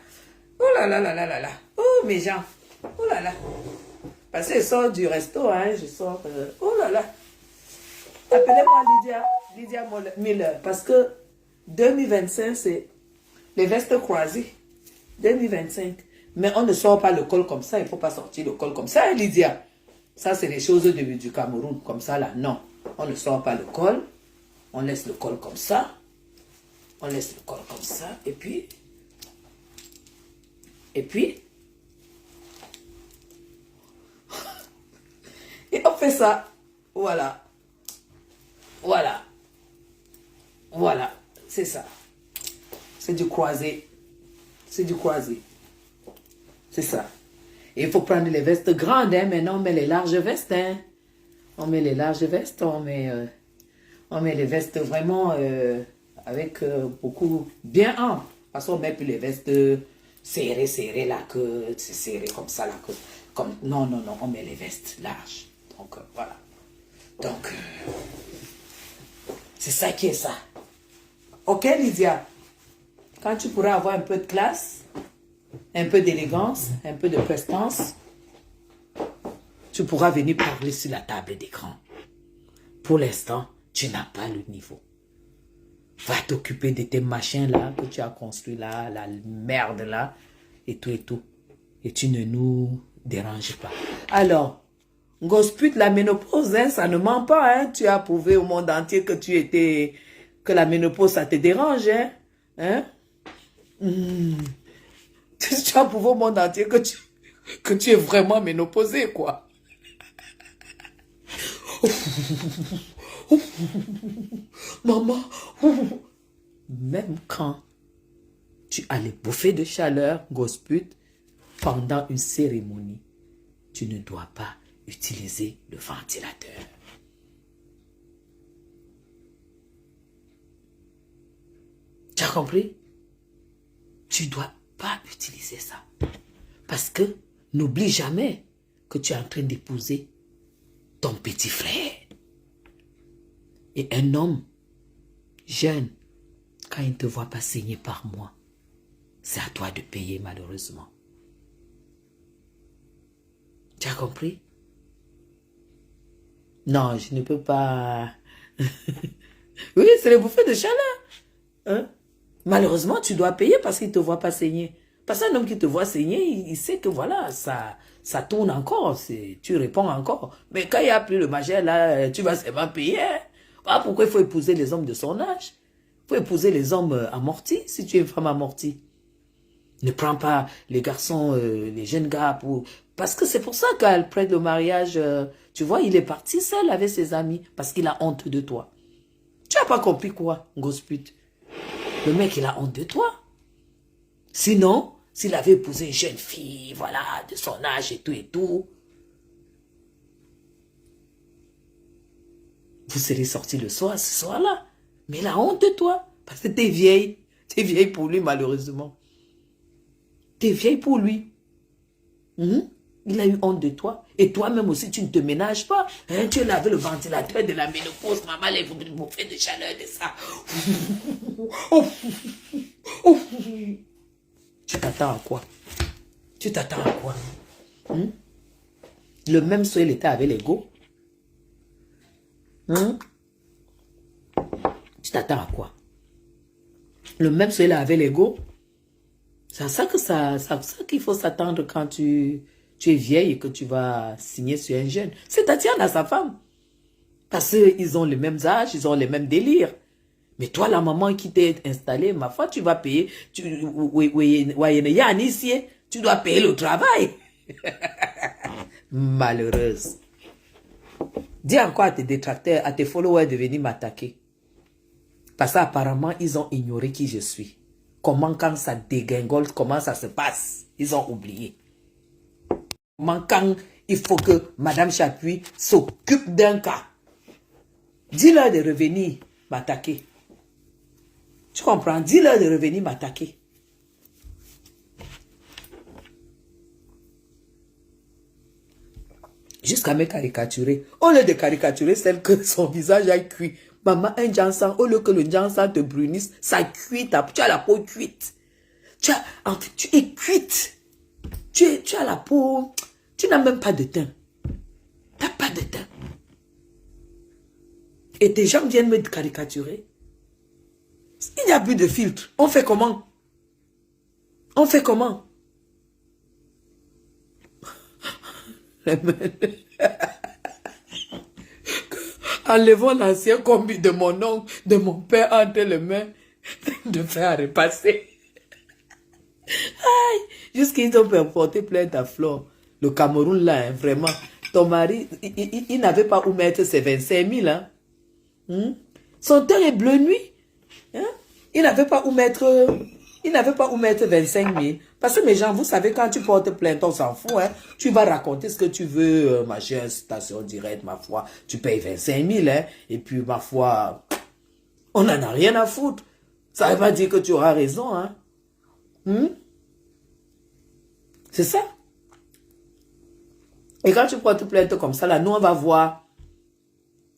Oh là là là là là là. Oh, mes gens. Oh là là. Parce que je sors du resto, hein, je sors... oh là là. Appelez-moi Lydia Miller, parce que 2025, c'est les vestes croisées. 2025. Mais on ne sort pas le col comme ça, il ne faut pas sortir le col comme ça, hein, Lydia. Ça, c'est les choses du Cameroun, comme ça, là. Non, on ne sort pas le col, on laisse le col comme ça. On laisse le col comme ça, et puis, et on fait ça. Voilà. Voilà, c'est ça. C'est du croisé. C'est du croisé. C'est ça. Et il faut prendre les vestes grandes, hein. Maintenant, on met les larges vestes, hein. On met les larges vestes, on met les vestes vraiment avec beaucoup bien amples. Parce qu'on met plus les vestes serrées, là, que c'est serré comme ça, là. Non, on met les vestes larges. Donc, voilà. Donc, c'est ça qui est ça. Ok, Lydia? Quand tu pourras avoir un peu de classe, un peu d'élégance, un peu de prestance, tu pourras venir parler sur la table d'écran. Pour l'instant, tu n'as pas le niveau. Va t'occuper de tes machins là que tu as construits là, la merde là, et tout et tout. Et tu ne nous déranges pas. Alors, Gosput, la ménopause, hein, ça ne ment pas. Hein. Tu as prouvé au monde entier que que la ménopause, ça te dérange. Hein? Tu as prouvé au monde entier que tu es vraiment ménopausé, quoi. Maman, même quand tu as les bouffées de chaleur, Gosput, pendant une cérémonie, tu ne dois pas utiliser le ventilateur. Tu as compris? Tu ne dois pas utiliser ça. Parce que n'oublie jamais que tu es en train d'épouser ton petit frère. Et un homme jeune, quand il ne te voit pas saigner par mois, c'est à toi de payer malheureusement. Tu as compris? Non, je ne peux pas... Oui, c'est les bouffées de chaleur. Hein? Malheureusement, tu dois payer parce qu'il ne te voit pas saigner. Parce qu'un homme qui te voit saigner, il sait que voilà, ça tourne encore. Tu réponds encore. Mais quand il n'y a plus le majeur, là, tu vas seulement payer. Hein? Voilà pourquoi il faut épouser les hommes de son âge. Il faut épouser les hommes amortis si tu es une femme amortie. Ne prends pas les garçons, les jeunes gars pour... Parce que c'est pour ça qu'après le mariage, tu vois, il est parti seul avec ses amis parce qu'il a honte de toi. Tu n'as pas compris quoi, Gosput? Le mec, il a honte de toi. Sinon, s'il avait épousé une jeune fille, voilà, de son âge et tout, vous serez sortis le soir, ce soir-là. Mais il a honte de toi parce que t'es vieille. T'es vieille pour lui, malheureusement. T'es vieille pour lui. Il a eu honte de toi. Et toi-même aussi, tu ne te ménages pas. Hein? Tu es là avec le ventilateur de la ménopause. Maman, elle vous bouffée de chaleur de ça. Tu t'attends à quoi? Tu t'attends à quoi? Le même soir, il était avec l'ego. Tu t'attends à quoi? Le même soir, il est avec l'ego. C'est ça qu'il faut s'attendre quand tu es vieille et que tu vas signer sur un jeune. C'est Tatiana à sa femme. Parce qu'ils ont les mêmes âges, ils ont les mêmes délires. Mais toi, la maman qui t'est installée, ma foi, tu vas payer. Tu dois payer le travail. Malheureuse. Dis encore à tes détracteurs, à tes followers de venir m'attaquer. Parce qu'apparemment, ils ont ignoré qui je suis. Comment quand ça dégringole, comment ça se passe. Ils ont oublié. Comment quand il faut que Madame Chapuis s'occupe d'un cas. Dis-leur de revenir m'attaquer. Tu comprends? Dis-leur de revenir m'attaquer. Jusqu'à me caricaturer. Au lieu de caricaturer celle que son visage a cuit. Maman, un jansan, au lieu que le jansan te brunisse, ça cuit, tu as la peau cuite. En fait, tu es cuite. Tu as la peau, tu n'as même pas de teint. Tu n'as pas de teint. Et tes gens viennent me caricaturer. Il n'y a plus de filtre. On fait comment? On fait comment? Enlevons l'ancien combi de mon oncle, de mon père entre les mains, de faire repasser. Aïe, jusqu'ils ont porté plainte à Flore. Le Cameroun là, hein, vraiment. Ton mari, il n'avait pas où mettre ses 25 000. Hein. Son teint est bleu nuit. Hein? Il n'avait pas où mettre 25 000. Parce que mes gens, vous savez, quand tu portes plainte, on s'en fout. Hein? Tu vas raconter ce que tu veux, machin, station directe, ma foi. Tu payes 25 000. Hein? Et puis, ma foi, on n'en a rien à foutre. Ça ne veut pas dire que tu auras raison. Hein? C'est ça. Et quand tu portes plainte comme ça, là, nous, on va voir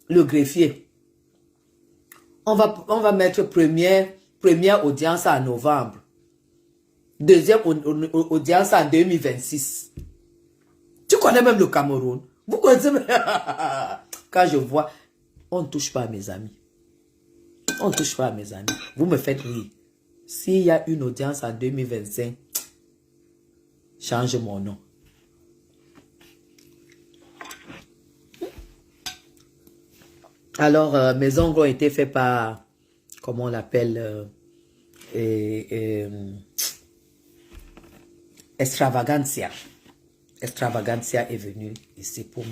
le greffier. On va mettre première audience en novembre. Deuxième audience en 2026. Tu connais même le Cameroun. Vous connaissez même... Quand je vois, on ne touche pas à mes amis. On ne touche pas à mes amis. Vous me faites rire. S'il y a une audience en 2025, change mon nom. Alors, mes ongles ont été faits par, comment on l'appelle, Extravaganza. Extravaganza est venu ici pour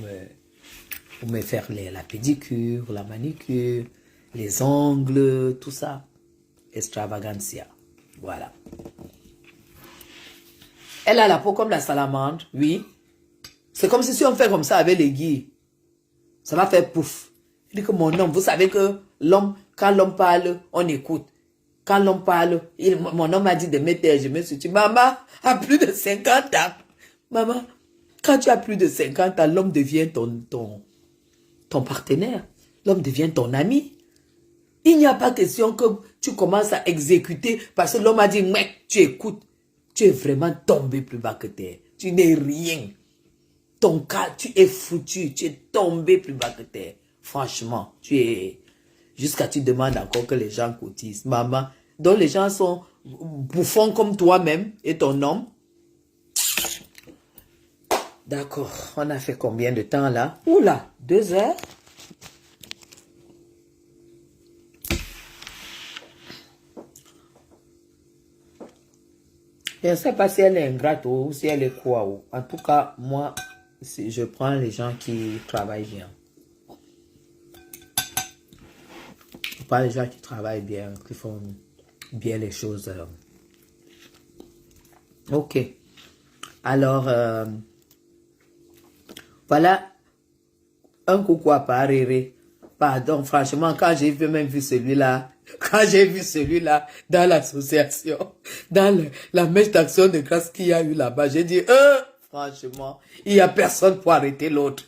me faire la pédicure, la manicure, les ongles, tout ça. Extravaganza. Voilà. Elle a la peau comme la salamandre, oui. C'est comme si on fait comme ça avec l'aiguille. Ça va faire pouf. Il dit que mon homme, vous savez que l'homme, quand l'homme parle, on écoute. Quand l'homme parle, mon homme m'a dit de mettre, je me suis dit, maman, à plus de 50 ans. Maman, quand tu as plus de 50 ans, l'homme devient ton partenaire. L'homme devient ton ami. Il n'y a pas question que tu commences à exécuter parce que l'homme a dit, mec, tu écoutes. Tu es vraiment tombé plus bas que terre. Tu n'es rien. Ton cas, tu es foutu. Tu es tombé plus bas que terre. Franchement, tu es... Jusqu'à tu demandes encore que les gens cotisent. Maman, donc les gens sont bouffons comme toi-même et ton homme. D'accord, on a fait combien de temps là? Oula, 2 heures. Je ne sais pas si elle est ingrate ou si elle est quoi. En tout cas, moi, je prends les gens qui travaillent bien. Je prends les gens qui travaillent bien, qui font bien les choses. Ok. Alors, voilà un coucou à Paréré. Pardon, franchement, quand j'ai même vu celui-là, dans l'association, dans la mèche d'action de grâce qu'il y a eu là-bas, j'ai dit, franchement, il n'y a personne pour arrêter l'autre.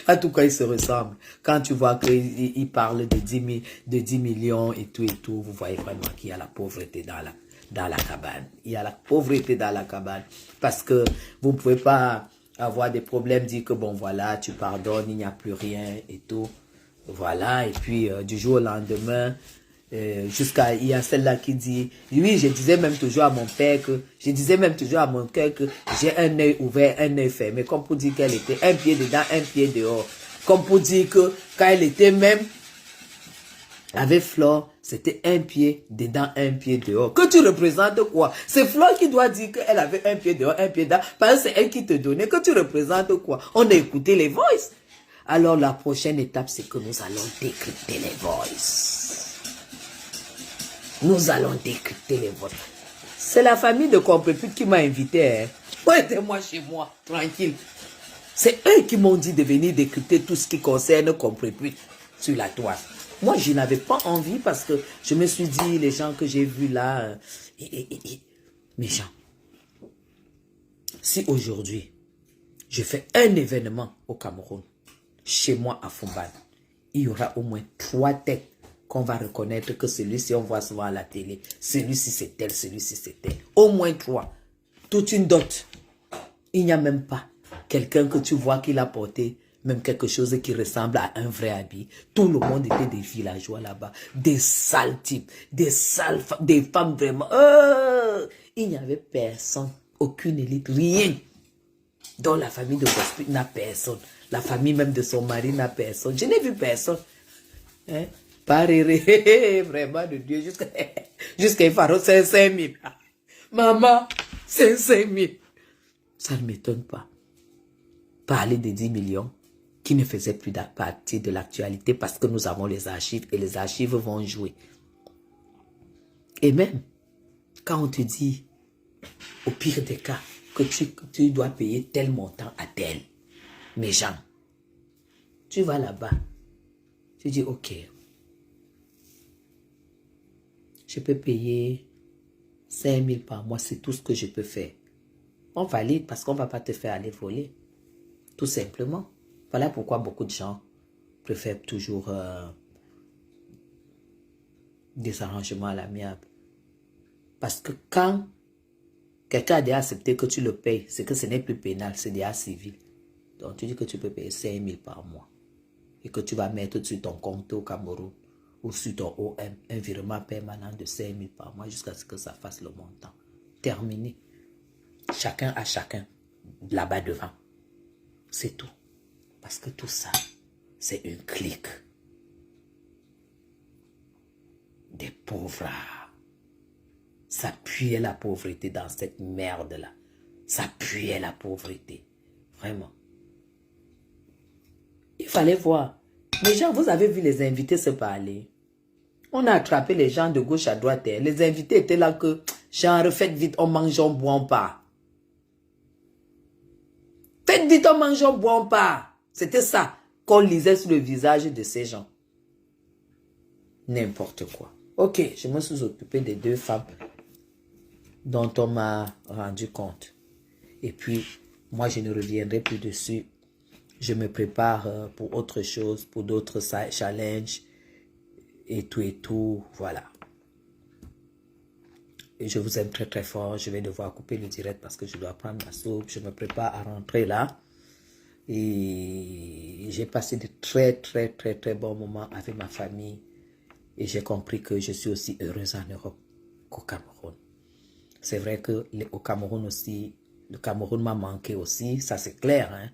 En tout cas, ils se ressemblent. Quand tu vois qu'ils parlent de 10 millions et tout, vous voyez vraiment qu'il y a la pauvreté dans la cabane. Il y a la pauvreté dans la cabane. Parce que vous ne pouvez pas avoir des problèmes, dire que bon, voilà, tu pardonnes, il n'y a plus rien et tout. Voilà, et puis du jour au lendemain, il y a celle-là qui dit, oui, je disais même toujours à mon père que, j'ai un œil ouvert, un œil fermé, comme pour dire qu'elle était un pied dedans, un pied dehors. Comme pour dire que quand elle était même avec Flore, c'était un pied dedans, un pied dehors. Que tu représentes quoi? C'est Flore qui doit dire qu'elle avait un pied dehors, un pied dedans, parce que c'est elle qui te donnait. Que tu représentes quoi? On a écouté les voices. Alors la prochaine étape, c'est que nous allons décrypter les voices. Nous allons décrypter les voices. C'est la famille de Comprépute qui m'a invité. Hein. Pointez-moi chez moi, tranquille. C'est eux qui m'ont dit de venir décrypter tout ce qui concerne Comprépute. sur la toile. Moi, je n'avais pas envie parce que je me suis dit, les gens que j'ai vus là, méchants. Si aujourd'hui, je fais un événement au Cameroun, chez moi à Fumban, il y aura au moins 3 têtes qu'on va reconnaître que celui-ci, on voit souvent à la télé. Celui-ci, c'est tel, celui-ci, c'est tel. Au moins 3. Toute une dot. Il n'y a même pas quelqu'un que tu vois qu'il a porté même quelque chose qui ressemble à un vrai habit. Tout le monde était des villageois là-bas. Des sales types. Des sales femmes. Des femmes vraiment. Il n'y avait personne. Aucune élite. Rien. Dans la famille de Gospel n'a personne. La famille même de son mari n'a personne. Je n'ai vu personne. Hein? Pas rire. Vraiment de Dieu. Jusqu'à Faro, c'est 5 000. Maman, c'est 5 000. Ça ne m'étonne pas. Parler de 10 millions qui ne faisaient plus partie de l'actualité parce que nous avons les archives et les archives vont jouer. Et même, quand on te dit, au pire des cas, que tu dois payer tel montant à tel, mes gens, tu vas là-bas, tu dis, ok, je peux payer 5 000 par mois, c'est tout ce que je peux faire. On valide parce qu'on ne va pas te faire aller voler. Tout simplement. Voilà pourquoi beaucoup de gens préfèrent toujours des arrangements à l'amiable. Parce que quand quelqu'un a déjà accepté que tu le payes, c'est que ce n'est plus pénal, c'est déjà civil. Donc tu dis que tu peux payer 5 000 par mois et que tu vas mettre sur ton compte au Cameroun ou sur ton OM un virement permanent de 5 000 par mois jusqu'à ce que ça fasse le montant. Terminé. Chacun a chacun là-bas devant. C'est tout. Parce que tout ça, c'est une clique. Des pauvres. Ça puait la pauvreté dans cette merde-là. Ça puait la pauvreté. Vraiment. Il fallait voir. Les gens, vous avez vu les invités se parler. On a attrapé les gens de gauche à droite. Les invités étaient là que, genre, faites vite, on mange, on boit, on part. Faites vite, on mange, on boit, on part. C'était ça qu'on lisait sur le visage de ces gens. N'importe quoi. Ok, je me suis occupé des 2 femmes dont on m'a rendu compte. Et puis, moi, je ne reviendrai plus dessus. Je me prépare pour autre chose, pour d'autres challenges et tout, voilà. Et je vous aime très très fort. Je vais devoir couper le direct parce que je dois prendre ma soupe. Je me prépare à rentrer là. Et j'ai passé de très très très très bons moments avec ma famille. Et j'ai compris que je suis aussi heureuse en Europe qu'au Cameroun. C'est vrai que au Cameroun aussi, le Cameroun m'a manqué aussi, ça c'est clair. Hein?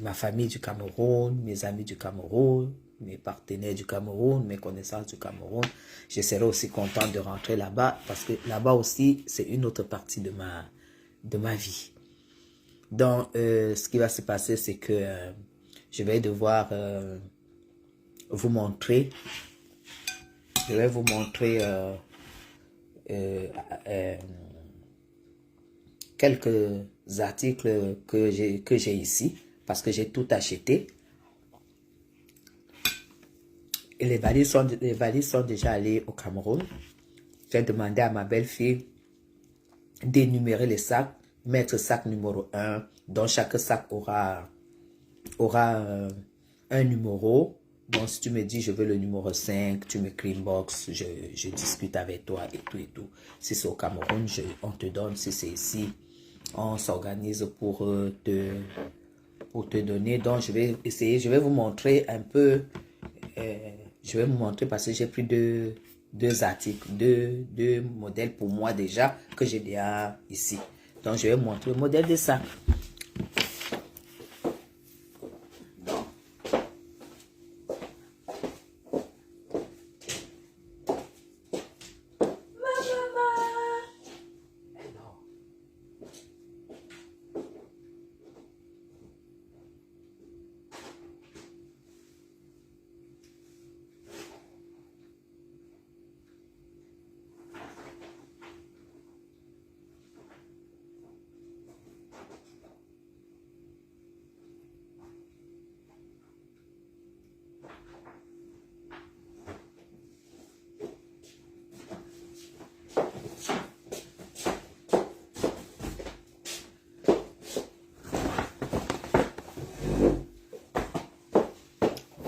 Ma famille du Cameroun, mes amis du Cameroun, mes partenaires du Cameroun, mes connaissances du Cameroun. Je serai aussi contente de rentrer là-bas parce que là-bas aussi, c'est une autre partie de ma vie. Donc, ce qui va se passer, c'est que je vais devoir vous montrer. Je vais vous montrer quelques articles que j'ai ici parce que j'ai tout acheté. Et les valises sont déjà allées au Cameroun. J'ai demandé à ma belle-fille d'énumérer les sacs, mettre sac numéro 1, dont chaque sac aura un numéro. Donc, si tu me dis, je veux le numéro 5, tu m'écris inbox, je discute avec toi et tout et tout. Si c'est au Cameroun, on te donne. Si c'est ici, on s'organise pour te donner. Donc, je vais essayer, je vais vous montrer un peu. Je vais vous montrer parce que j'ai pris deux articles, deux modèles pour moi déjà, que j'ai déjà ici. Donc, je vais vous montrer le modèle de ça.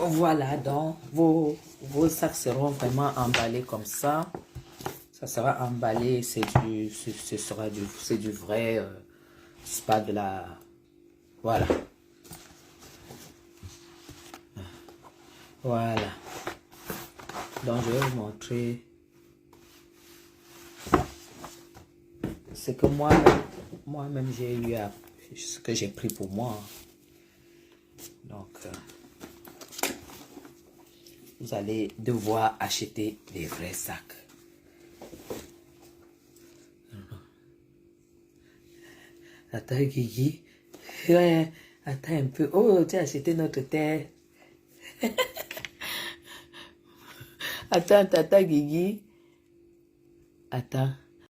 Voilà, donc vos sacs seront vraiment emballés comme ça. Ça sera emballé, c'est du vrai, c'est pas de la... Voilà. Voilà. Donc je vais vous montrer ce que moi-même j'ai eu à... ce que j'ai pris pour moi. Donc, vous allez devoir acheter des vrais sacs. Attends, Guigui. Ouais, attends un peu. Oh, tu as acheté notre terre. Attends, Guigui. Attends.